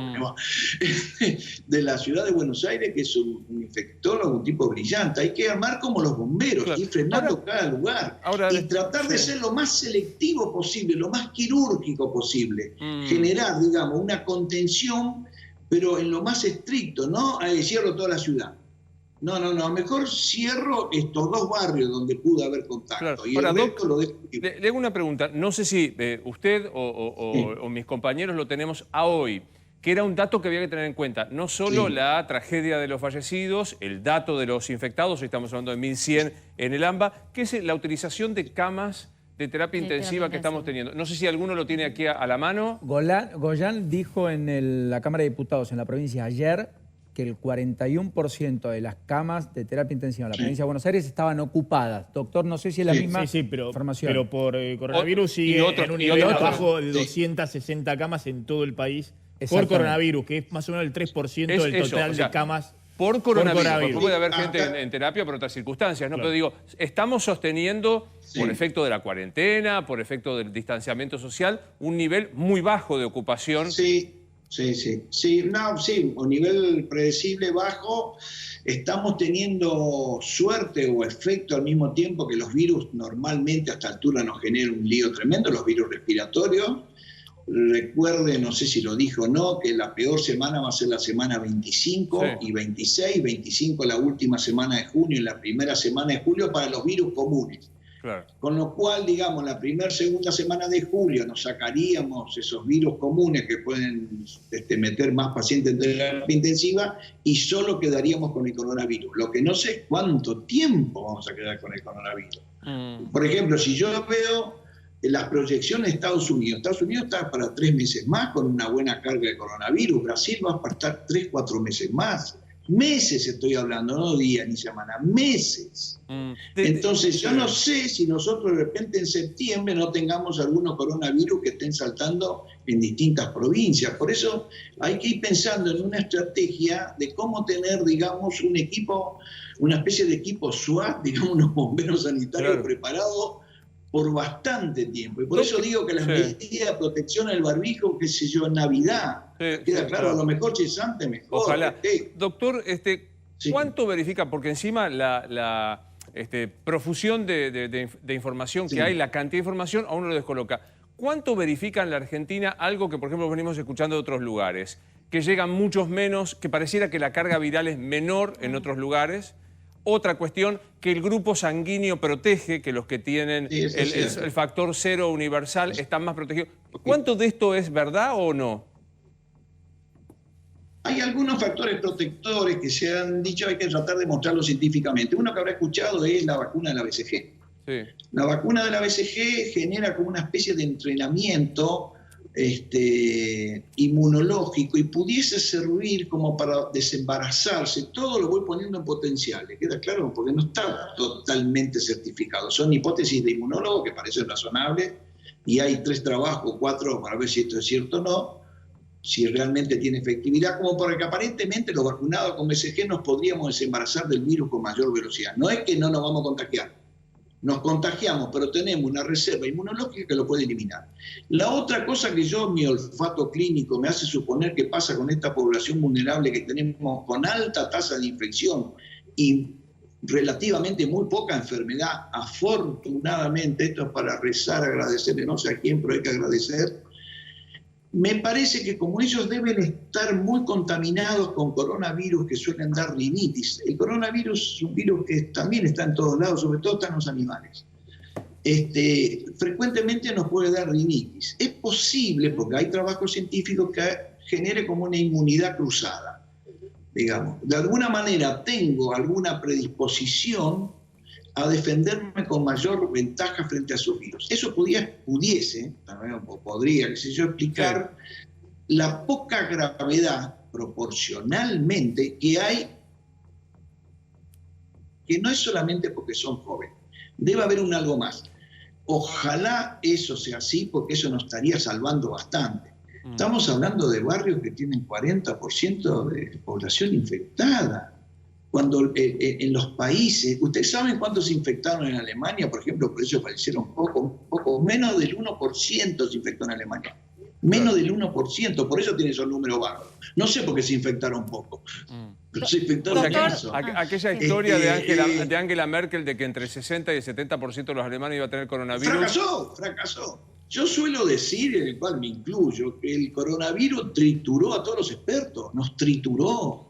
de la ciudad de Buenos Aires, que es un infectólogo, un tipo brillante. Hay que armar como los bomberos, ir frenando cada lugar y tratar de ser lo más selectivo posible, lo más quirúrgico posible. Generar, digamos, una contención, pero en lo más estricto, no cierro toda la ciudad. No, mejor cierro estos 2 barrios donde pudo haber contacto. Claro. Y ahora, el resto lo dejo. Le hago una pregunta. No sé si usted o mis compañeros lo tenemos a hoy, que era un dato que había que tener en cuenta. No solo la tragedia de los fallecidos, el dato de los infectados, hoy estamos hablando de 1.100 en el AMBA, que es la utilización de camas de terapia intensiva que estamos teniendo. No sé si alguno lo tiene aquí a la mano. Goyan dijo en la Cámara de Diputados en la provincia ayer que el 41% de las camas de terapia intensiva en la provincia de Buenos Aires estaban ocupadas. Doctor, no sé si es la misma información. Pero por coronavirus sigue en un nivel abajo de 260 camas en todo el país por coronavirus, que es más o menos el 3% del total de camas. Por coronavirus. Porque puede haber gente en terapia por otras circunstancias, ¿no? Claro. Pero digo, estamos sosteniendo, por efecto de la cuarentena, por efecto del distanciamiento social, un nivel muy bajo de ocupación. Sí, un nivel predecible bajo. Estamos teniendo suerte o efecto al mismo tiempo que los virus normalmente a esta altura nos generan un lío tremendo, los virus respiratorios. Recuerden, no sé si lo dijo o no, que la peor semana va a ser la semana 25 y 26, 25 la última semana de junio y la primera semana de julio para los virus comunes. Claro. Con lo cual, digamos, la segunda semana de julio nos sacaríamos esos virus comunes que pueden meter más pacientes en terapia intensiva y solo quedaríamos con el coronavirus. Lo que no sé es cuánto tiempo vamos a quedar con el coronavirus. Por ejemplo, si yo veo las proyecciones de Estados Unidos está para 3 meses más con una buena carga de coronavirus. Brasil va a estar 3-4 meses más. Meses estoy hablando, no días ni semanas, meses. Entonces yo no sé si nosotros de repente en septiembre no tengamos algunos coronavirus que estén saltando en distintas provincias. Por eso hay que ir pensando en una estrategia de cómo tener, digamos, un equipo, una especie de equipo SWAT, digamos, unos bomberos sanitarios preparados por bastante tiempo. Y por eso digo que las medidas de protección al barbijo, qué sé yo, en Navidad, queda claro, a lo mejor cesante mejor. Ojalá. Doctor, ¿cuánto verifica? Porque encima la profusión de información que hay, la cantidad de información, a uno lo descoloca. ¿Cuánto verifica en la Argentina algo que, por ejemplo, venimos escuchando de otros lugares? Que llegan muchos menos, que pareciera que la carga viral es menor en otros lugares. Otra cuestión, que el grupo sanguíneo protege, que los que tienen el factor 0 universal están más protegidos. ¿Cuánto de esto es verdad o no? Hay algunos factores protectores que se han dicho, hay que tratar de mostrarlo científicamente. Uno que habrá escuchado es la vacuna de la BCG. La vacuna de la BCG genera como una especie de entrenamiento inmunológico y pudiese servir como para desembarazarse. Todo lo voy poniendo en potenciales, ¿queda claro? Porque no está totalmente certificado. Son hipótesis de inmunólogos que parecen razonables y hay 3 trabajos, 4 para ver si esto es cierto o no, si realmente tiene efectividad, como para que aparentemente los vacunados con BCG nos podríamos desembarazar del virus con mayor velocidad. No es que no nos vamos a contagiar. Nos contagiamos, pero tenemos una reserva inmunológica que lo puede eliminar. La otra cosa que mi olfato clínico me hace suponer que pasa con esta población vulnerable que tenemos con alta tasa de infección y relativamente muy poca enfermedad, afortunadamente, esto es para rezar, agradecerle, no sé a quién, pero hay que agradecer. Me parece que como ellos deben estar muy contaminados con coronavirus que suelen dar rinitis, el coronavirus es un virus que también está en todos lados, sobre todo está en los animales. frecuentemente nos puede dar rinitis. Es posible, porque hay trabajos científicos que genere como una inmunidad cruzada, digamos. De alguna manera tengo alguna predisposición a defenderme con mayor ventaja frente a esos virus. Eso pudiese, también podría, qué sé yo, explicar la poca gravedad proporcionalmente que hay, que no es solamente porque son jóvenes. Debe haber algo más. Ojalá eso sea así, porque eso nos estaría salvando bastante. Estamos hablando de barrios que tienen 40% de población infectada. Cuando en los países, ¿ustedes saben cuántos se infectaron en Alemania? Por ejemplo, por eso fallecieron poco, menos del 1% se infectó en Alemania. Menos del 1%, por eso tiene esos números bajos. No sé por qué se infectaron poco, pero se infectaron mucho. Aquella historia de Angela Merkel de que entre el 60 y el 70% de los alemanes iba a tener coronavirus. Fracasó. Yo suelo decir, en el cual me incluyo, que el coronavirus trituró a todos los expertos. Nos trituró.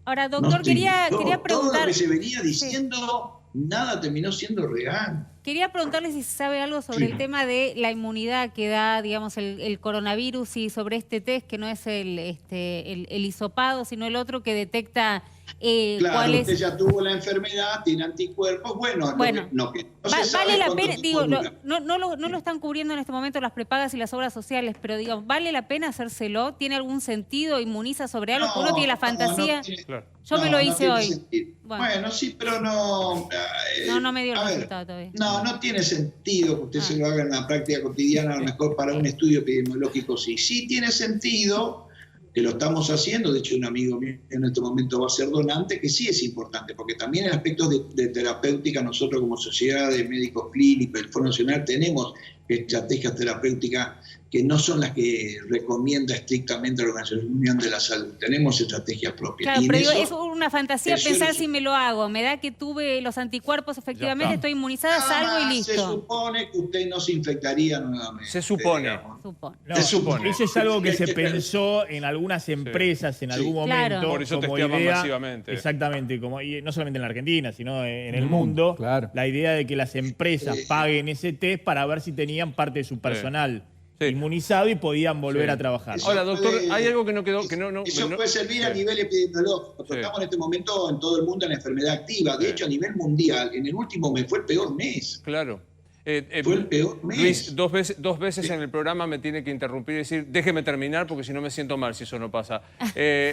Ahora, doctor, quería preguntar... Todo lo que se venía diciendo, nada terminó siendo real. Quería preguntarle si sabe algo sobre el tema de la inmunidad que da, digamos, el coronavirus y sobre este test, que no es el hisopado, sino el otro que detecta claro, usted ya tuvo la enfermedad, tiene anticuerpos, bueno vale la pena, digo, no lo están cubriendo en este momento las prepagas y las obras sociales, pero digamos, ¿vale la pena hacérselo? ¿Tiene algún sentido? ¿Inmuniza sobre algo? ¿Uno tiene la fantasía? Yo me lo hice hoy. Bueno, sí, pero no... no me dio el resultado todavía. No tiene sentido que usted se lo haga en la práctica cotidiana, a lo mejor para un estudio epidemiológico sí. Sí tiene sentido, que lo estamos haciendo, de hecho un amigo mío en este momento va a ser donante, que sí es importante, porque también en aspectos de terapéutica, nosotros como Sociedad de Médicos Clínicos, el Foro Nacional, tenemos estrategias terapéuticas que no son las que recomienda estrictamente la Organización Mundial de la Salud. Tenemos estrategias propias. Claro, pero es una fantasía pensar si me lo hago. Me da que tuve los anticuerpos, efectivamente, estoy inmunizada, salgo y listo. Se supone que usted no se infectaría nuevamente. Se supone. Se supone. Eso es algo que se pensó en algunas empresas en algún momento. Claro. Por eso como testeaban idea, masivamente. Exactamente, y no solamente en la Argentina, sino en el mundo. Claro. La idea de que las empresas paguen ese test para ver si tenían parte de su personal inmunizado y podían volver a trabajar. Ahora, doctor, hay algo que no quedó... Eso puede servir a nivel epidemiológico. Estamos en este momento en todo el mundo en la enfermedad activa. De hecho, a nivel mundial, en el último mes fue el peor mes. Claro. Fue el peor mes. Luis, dos veces en el programa me tiene que interrumpir y decir, déjeme terminar porque si no me siento mal si eso no pasa.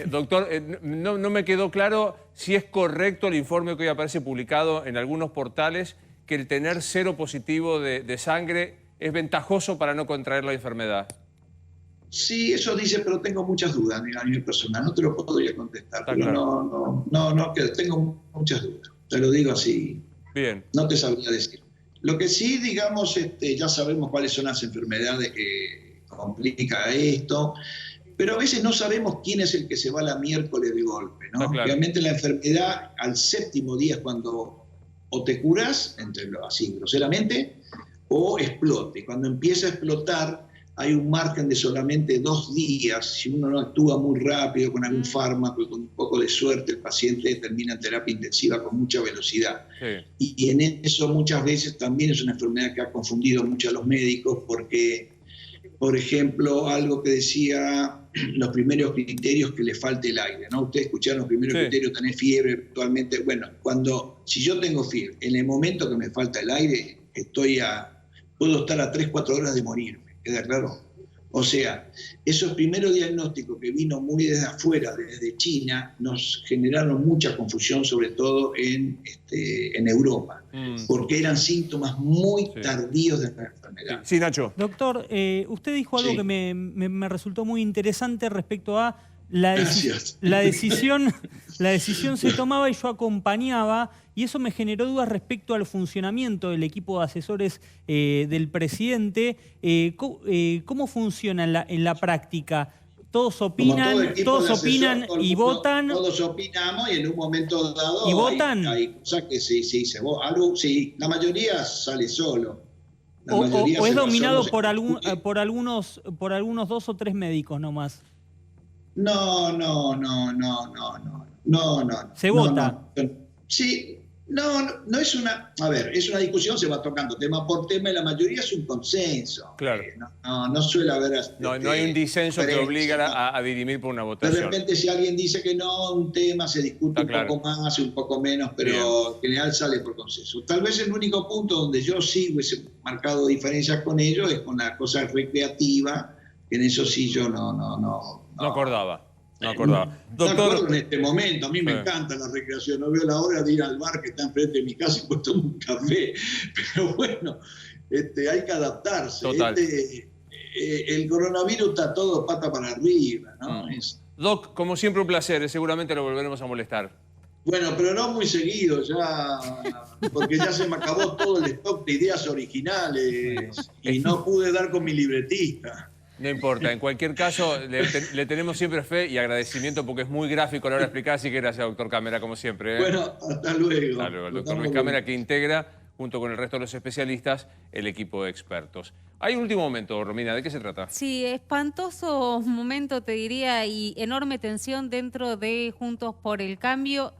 Doctor, no me quedó claro si es correcto el informe que hoy aparece publicado en algunos portales, que el tener 0 positivo de sangre es ventajoso para no contraer la enfermedad. Sí, eso dice, pero tengo muchas dudas a nivel personal. No te lo podría contestar, pero claro. no, que tengo muchas dudas. Te lo digo así. Bien. No te sabría decir. Lo que sí, digamos, ya sabemos cuáles son las enfermedades que complican esto, pero a veces no sabemos quién es el que se va la miércoles de golpe, ¿no? Claro. Realmente la enfermedad al 7º día es cuando o te curas, así groseramente, o explote. Cuando empieza a explotar hay un margen de solamente 2 días. Si uno no actúa muy rápido con algún fármaco y con un poco de suerte, el paciente termina en terapia intensiva con mucha velocidad. Sí. Y en eso muchas veces también es una enfermedad que ha confundido mucho a los médicos porque, por ejemplo, algo que decía los primeros criterios, que le falte el aire, ¿no? Ustedes escucharon los primeros criterios, tener fiebre actualmente. Bueno, si yo tengo fiebre, en el momento que me falta el aire, puedo estar a 3-4 horas de morirme, ¿queda claro? O sea, esos primeros diagnósticos que vino muy desde afuera, desde China, nos generaron mucha confusión, sobre todo en Europa, porque eran síntomas muy tardíos de la enfermedad. Sí, Nacho. Doctor, usted dijo algo que me resultó muy interesante respecto a la decisión se tomaba y yo acompañaba, y eso me generó dudas respecto al funcionamiento del equipo de asesores del presidente. ¿Cómo funciona en la práctica? Todos opinan y votan. Todos opinamos y en un momento dado ¿Y votan? Hay cosas que sí, la mayoría sale solo. O es dominado por algunos 2 o 3 médicos nomás. No. ¿Se vota? Sí, No es una... A ver, es una discusión, se va tocando tema por tema y la mayoría es un consenso. Claro. No suele haber... No hay un disenso que obliga a dirimir por una votación. De repente si alguien dice que no, un tema se discute poco más y un poco menos, pero en general sale por consenso. Tal vez el único punto donde yo sí hubiese marcado diferencias con ellos es con la cosa recreativa, que en eso sí yo no acordaba. No acuerdo en este momento, a mí me encanta la recreación, no veo la hora de ir al bar que está enfrente de mi casa y pues tomo un café, pero bueno, hay que adaptarse. Total. El coronavirus está todo pata para arriba, ¿no? Doc, como siempre un placer, seguramente lo volveremos a molestar. Bueno, pero no muy seguido ya, porque ya se me acabó todo el stock de ideas originales y no pude dar con mi libretista. No importa, en cualquier caso le tenemos siempre fe y agradecimiento porque es muy gráfico a la hora de explicar, así que gracias, doctor Cámara, como siempre. Bueno, hasta luego. Hasta luego, el doctor Luis Cámara, que integra, junto con el resto de los especialistas, el equipo de expertos. Hay un último momento, Romina, ¿de qué se trata? Sí, espantoso momento, te diría, y enorme tensión dentro de Juntos por el Cambio.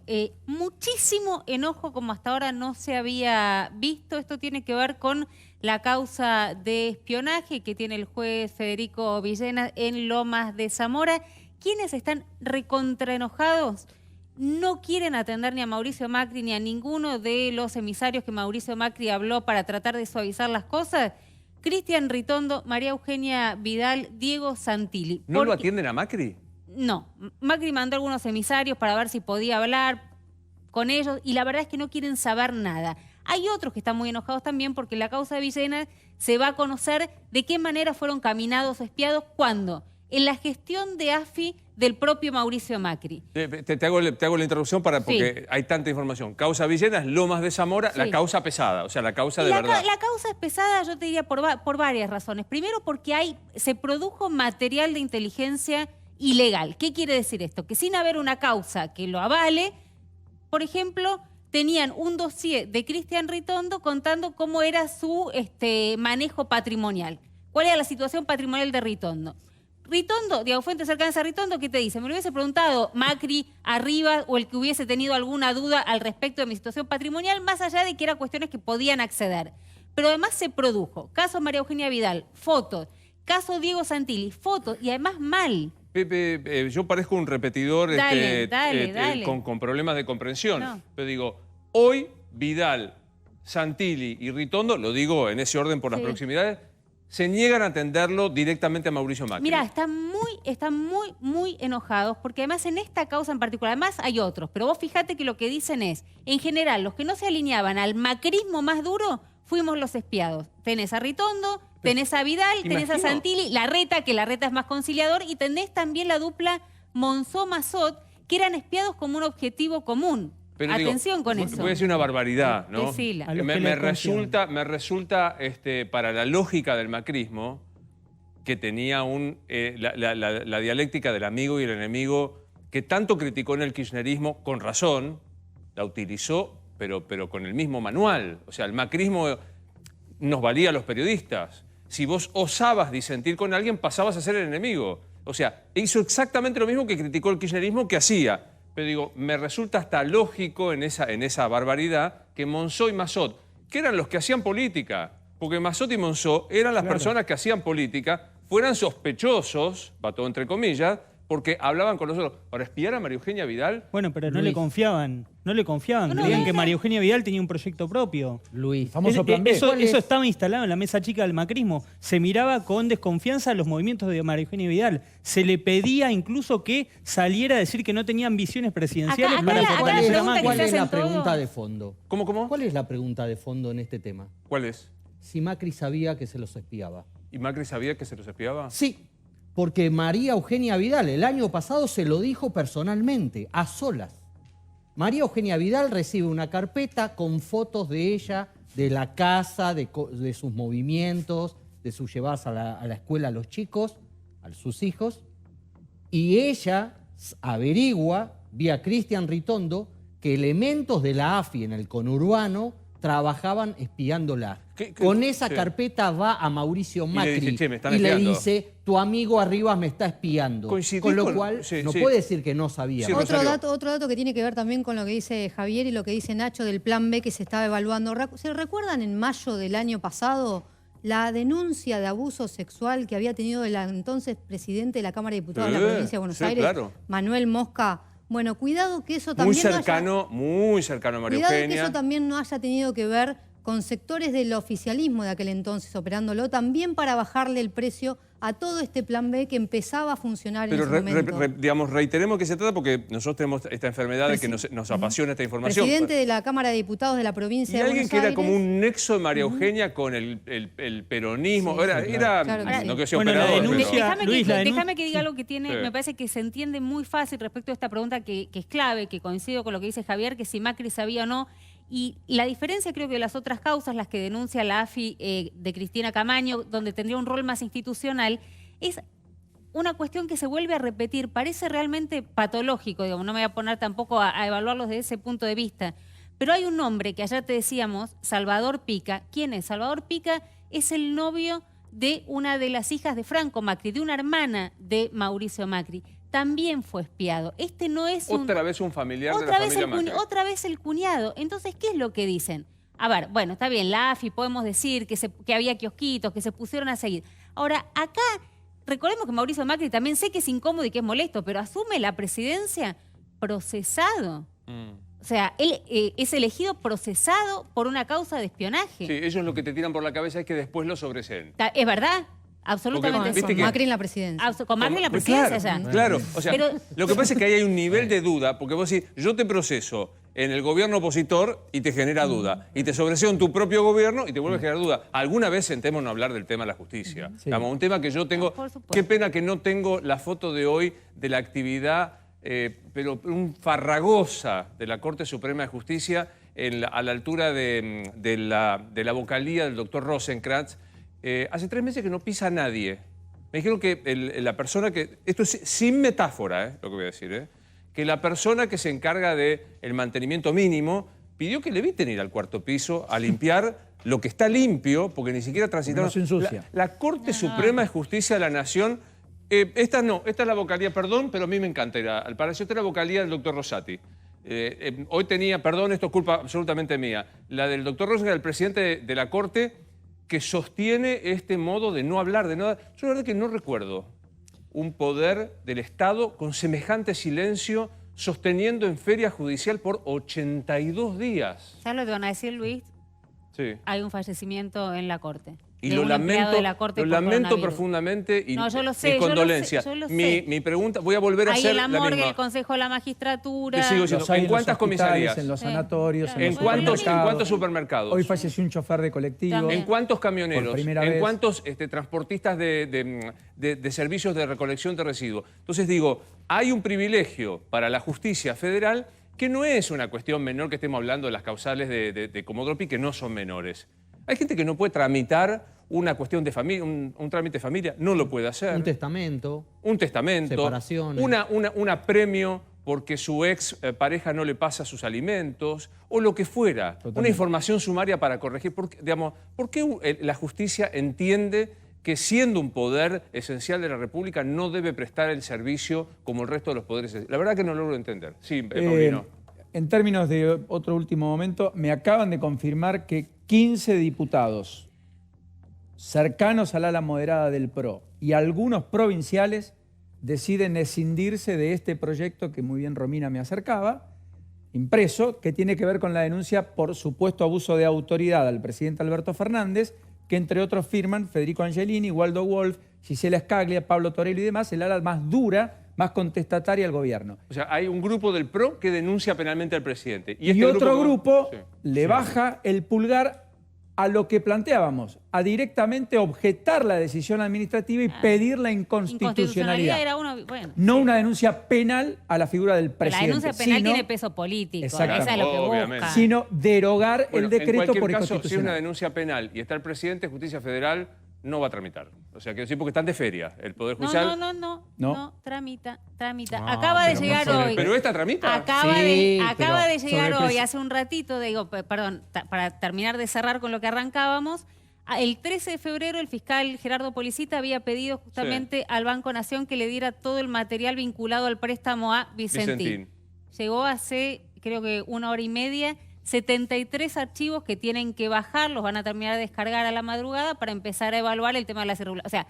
Muchísimo enojo como hasta ahora no se había visto. Esto tiene que ver con la causa de espionaje que tiene el juez Federico Villena en Lomas de Zamora. ¿Quiénes están recontraenojados? No quieren atender ni a Mauricio Macri ni a ninguno de los emisarios que Mauricio Macri habló para tratar de suavizar las cosas. Cristian Ritondo, María Eugenia Vidal, Diego Santilli. ¿No lo atienden a Macri? No. Macri mandó algunos emisarios para ver si podía hablar con ellos y la verdad es que no quieren saber nada. Hay otros que están muy enojados también porque la causa de Villena se va a conocer de qué manera fueron caminados o espiados, ¿cuándo? En la gestión de AFI del propio Mauricio Macri. Te hago la interrupción porque hay tanta información. Causa Villena, Lomas de Zamora, la causa pesada, o sea, la causa de verdad. La causa es pesada, yo te diría, por varias razones. Primero, porque se produjo material de inteligencia ilegal. ¿Qué quiere decir esto? Que sin haber una causa que lo avale, por ejemplo, tenían un dossier de Cristian Ritondo contando cómo era su manejo patrimonial. ¿Cuál era la situación patrimonial de Ritondo? Ritondo, Diego Fuentes cercanas a Ritondo, ¿qué te dice? Me lo hubiese preguntado Macri arriba o el que hubiese tenido alguna duda al respecto de mi situación patrimonial, más allá de que eran cuestiones que podían acceder. Pero además se produjo caso María Eugenia Vidal, fotos, caso Diego Santilli, fotos, y además mal. Pepe, yo parezco un repetidor dale. Con problemas de comprensión. No. Pero digo, hoy Vidal, Santilli y Ritondo, lo digo en ese orden por las proximidades, se niegan a atenderlo directamente a Mauricio Macri. Mira, están muy enojados porque además en esta causa en particular, además hay otros, pero vos fíjate que lo que dicen es, en general, los que no se alineaban al macrismo más duro, fuimos los espiados. Tenés a Ritondo, tenés a Vidal, tenés a Santilli, Larreta, que Larreta es más conciliador, y tenés también la dupla Monzó-Massot, que eran espiados como un objetivo común. Pero atención con eso. Voy a decir una barbaridad, ¿no? Decila. Me resulta para la lógica del macrismo, que tenía la dialéctica del amigo y el enemigo, que tanto criticó en el kirchnerismo, con razón, la utilizó, pero con el mismo manual. O sea, el macrismo nos valía a los periodistas. Si vos osabas disentir con alguien, pasabas a ser el enemigo. O sea, hizo exactamente lo mismo que criticó el kirchnerismo que hacía. Pero digo, me resulta hasta lógico en esa barbaridad que Monzó y Massot, que eran los que hacían política, porque Massot y Monzó eran las personas que hacían política, fueran sospechosos, va todo entre comillas, porque hablaban con los otros. Ahora, espiar a María Eugenia Vidal... Bueno, pero no le confiaban. Creían que María Eugenia Vidal tenía un proyecto propio. Luis, famoso plan B. Eso estaba instalado en la mesa chica del macrismo. Se miraba con desconfianza los movimientos de María Eugenia Vidal. Se le pedía incluso que saliera a decir que no tenía ambiciones presidenciales para fortalecer a Macri. ¿Cuál es la pregunta de fondo? ¿Cómo? ¿Cuál es la pregunta de fondo en este tema? ¿Cuál es? Si Macri sabía que se los espiaba. ¿Y Macri sabía que se los espiaba? Sí. Porque María Eugenia Vidal el año pasado se lo dijo personalmente, a solas. María Eugenia Vidal recibe una carpeta con fotos de ella, de la casa, de sus movimientos, de sus llevadas a la escuela a los chicos, a sus hijos, y ella averigua, vía Cristian Ritondo, que elementos de la AFI en el conurbano trabajaban espiándola. Con esa carpeta va a Mauricio Macri y le dice, che, me están y le espiando. dice, tu amigo arriba me está espiando. Con lo cual no puede decir que no sabía. Sí, otro dato que tiene que ver también con lo que dice Javier y lo que dice Nacho del plan B que se estaba evaluando. ¿Se recuerdan en mayo del año pasado la denuncia de abuso sexual que había tenido el entonces presidente de la Cámara de Diputados de la Provincia de Buenos Aires, claro. Manuel Mosca? Bueno, cuidado que eso también muy cercano a María Eugenia. Cuidado que eso también no haya tenido que ver con sectores del oficialismo de aquel entonces operándolo, también para bajarle el precio a todo este plan B que empezaba a funcionar en ese momento. Digamos, reiteremos que se trata porque nosotros tenemos esta enfermedad de que nos apasiona esta información. Presidente de la Cámara de Diputados de la Provincia de Buenos Aires. Y alguien que era como un nexo de María Eugenia con el peronismo. Sí, era claro que no sí. que sea operador, Déjame que diga algo que tiene, me parece que se entiende muy fácil respecto a esta pregunta que es clave, que coincido con lo que dice Javier, que si Macri sabía o no. Y la diferencia creo que de las otras causas, las que denuncia la AFI de Cristina Camaño, donde tendría un rol más institucional, es una cuestión que se vuelve a repetir. Parece realmente patológico, digamos, no me voy a poner tampoco a evaluarlos desde ese punto de vista. Pero hay un nombre que ayer te decíamos, Salvador Pica. ¿Quién es? Salvador Pica es el novio de una de las hijas de Franco Macri, de una hermana de Mauricio Macri. También fue espiado. Este no es otra vez un familiar de la familia Macri. Otra vez el cuñado. Entonces, ¿qué es lo que dicen? A ver, bueno, está bien, la AFI podemos decir que había kiosquitos, que se pusieron a seguir. Ahora, acá, recordemos que Mauricio Macri también sé que es incómodo y que es molesto, pero asume la presidencia procesado. O sea, él es elegido procesado por una causa de espionaje. Sí, ellos lo que te tiran por la cabeza es que después lo sobreseen. Es verdad. Absolutamente. Con Macri en la presidencia. Con Macri en la presidencia ya. Claro, o sea, lo que pasa es que ahí hay un nivel de duda, porque vos decís, yo te proceso en el gobierno opositor y te genera duda, y te sobreseo en tu propio gobierno y te vuelve a generar duda. Alguna vez sentémonos a hablar del tema de la justicia. Sí. Digamos, un tema que yo tengo, qué pena que no tengo la foto de hoy de la actividad, pero farragosa de la Corte Suprema de Justicia a la altura de la vocalía del doctor Rosenkrantz. Hace 3 meses que no pisa a nadie. Me dijeron que la persona que... Esto es sin metáfora, lo que voy a decir, que la persona que se encarga del mantenimiento mínimo pidió que le eviten ir al 4º piso a limpiar lo que está limpio, porque ni siquiera transitaron... No se ensucia. La Corte Suprema de Justicia de la Nación... esta es la vocalía, perdón, pero a mí me encanta ir al Palacio. Esta es la vocalía del doctor Rosati. Hoy tenía, perdón, esto es culpa absolutamente mía, la del doctor Rosati, el presidente de la Corte, que sostiene este modo de no hablar de nada. Yo la verdad que no recuerdo un poder del Estado con semejante silencio sosteniendo en feria judicial por 82 días. ¿Sabes lo que van a decir, Luis? Sí. Hay un fallecimiento en la Corte. Y lo lamento profundamente y no, yo lo sé, mis condolencias. Yo lo sé. Mi pregunta, voy a volver a hacer la misma. Ahí en la morgue, el Consejo de la Magistratura. Te sigo diciendo, ¿en cuántas comisarías? En los sanatorios, ¿En cuántos supermercados? Hoy falleció un chofer de colectivo. También. ¿En cuántos camioneros? ¿En cuántos transportistas de servicios de recolección de residuos? Entonces digo, hay un privilegio para la justicia federal que no es una cuestión menor que estemos hablando de las causales de Comodoro Pi, que no son menores. Hay gente que no puede tramitar una cuestión de familia, un trámite de familia, no lo puede hacer. Un testamento. Un testamento. Separaciones. Una premio porque su ex pareja no le pasa sus alimentos, o lo que fuera. Totalmente. Una información sumaria para corregir. ¿Por qué la justicia entiende que siendo un poder esencial de la República no debe prestar el servicio como el resto de los poderes? La verdad que no lo logro entender. Sí, Paulino. En términos de otro último momento, me acaban de confirmar que 15 diputados cercanos al ala moderada del PRO y algunos provinciales deciden escindirse de este proyecto que muy bien Romina me acercaba, impreso, que tiene que ver con la denuncia por supuesto abuso de autoridad al presidente Alberto Fernández, que entre otros firman Federico Angelini, Waldo Wolf, Gisela Scaglia, Pablo Torello y demás, el ala más dura, más contestataria al gobierno. O sea, hay un grupo del PRO que denuncia penalmente al presidente. Y otro grupo le baja el pulgar a lo que planteábamos, a directamente objetar la decisión administrativa y pedir la inconstitucionalidad. Era una denuncia penal a la figura del presidente. La denuncia penal tiene peso político, esa es lo que busca. Sino derogar el decreto por inconstitucional. Si es una denuncia penal y está el presidente, Justicia Federal no va a tramitar. O sea, quiero decir, porque están de feria. El Poder Judicial... No, tramita. Acaba de llegar hoy. ¿Pero esta tramita? Acaba de llegar hoy, hace un ratito, perdón, para terminar de cerrar con lo que arrancábamos. El 13 de febrero el fiscal Gerardo Policita había pedido justamente al Banco Nación que le diera todo el material vinculado al préstamo a Vicentín. Llegó hace, creo que 1 hora y media, 73 archivos que tienen que bajar, los van a terminar de descargar a la madrugada para empezar a evaluar el tema de las irregularidades. O sea,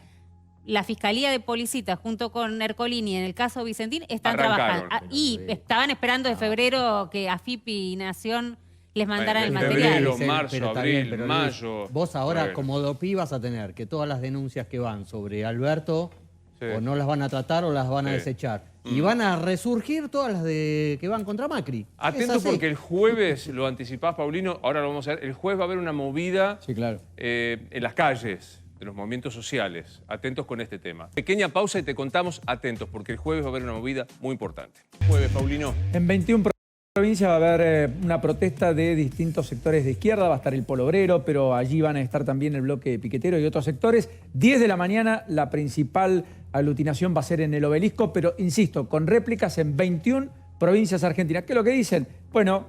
la Fiscalía de Policita junto con Ercolini en el caso Vicentín están trabajando. Y estaban esperando de febrero que AFIP y Nación les mandaran el material. Febrero, marzo, abril, mayo. Vos ahora, como DOPI, vas a tener que todas las denuncias que van sobre Alberto o no las van a tratar o las van a desechar. Y van a resurgir todas las que van contra Macri. Atento porque el jueves, lo anticipás, Paulino, ahora lo vamos a ver, el jueves va a haber una movida en las calles, de los movimientos sociales. Atentos con este tema. Pequeña pausa y te contamos, atentos, porque el jueves va a haber una movida muy importante. Jueves, Paulino. En 21 provincias va a haber una protesta de distintos sectores de izquierda, va a estar el Polo Obrero, pero allí van a estar también el bloque piquetero y otros sectores. 10 de la mañana, la principal aglutinación va a ser en el Obelisco, pero insisto, con réplicas en 21 provincias argentinas. ¿Qué es lo que dicen? Bueno,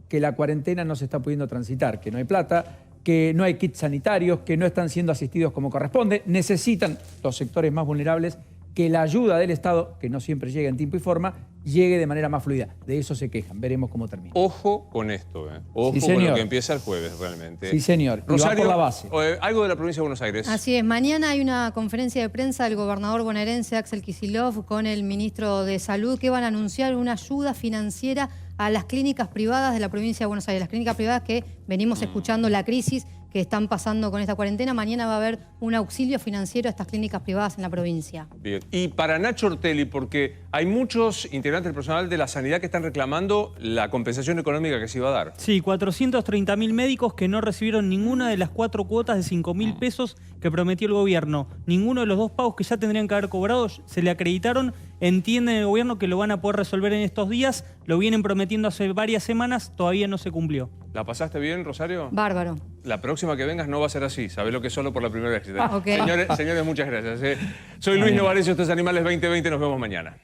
que la cuarentena no se está pudiendo transitar, que no hay plata, que no hay kits sanitarios, que no están siendo asistidos como corresponde. Necesitan los sectores más vulnerables que la ayuda del Estado, que no siempre llega en tiempo y forma, llegue de manera más fluida. De eso se quejan. Veremos cómo termina. Ojo con esto, Ojo con lo que empieza el jueves, realmente. Sí, señor. Rosario, y va por la base. Algo de la provincia de Buenos Aires. Así es. Mañana hay una conferencia de prensa del gobernador bonaerense Axel Kicillof con el ministro de Salud que van a anunciar una ayuda financiera a las clínicas privadas de la provincia de Buenos Aires. Las clínicas privadas que venimos escuchando la crisis que están pasando con esta cuarentena. Mañana va a haber un auxilio financiero a estas clínicas privadas en la provincia. Bien. Y para Nacho Ortelli, porque hay muchos integrantes del personal de la sanidad que están reclamando la compensación económica que se iba a dar. Sí, 430.000 médicos que no recibieron ninguna de las 4 cuotas de 5.000 pesos que prometió el gobierno. Ninguno de los 2 pagos que ya tendrían que haber cobrado se le acreditaron. Entienden el gobierno que lo van a poder resolver en estos días. Lo vienen prometiendo hace varias semanas, todavía no se cumplió. ¿La pasaste bien, Rosario? Bárbaro. La próxima que vengas no va a ser así. Sabés lo que es solo por la primera vez. Okay. Señores, muchas gracias. Soy Luis Novarecio, esto es Animales 2020. Nos vemos mañana.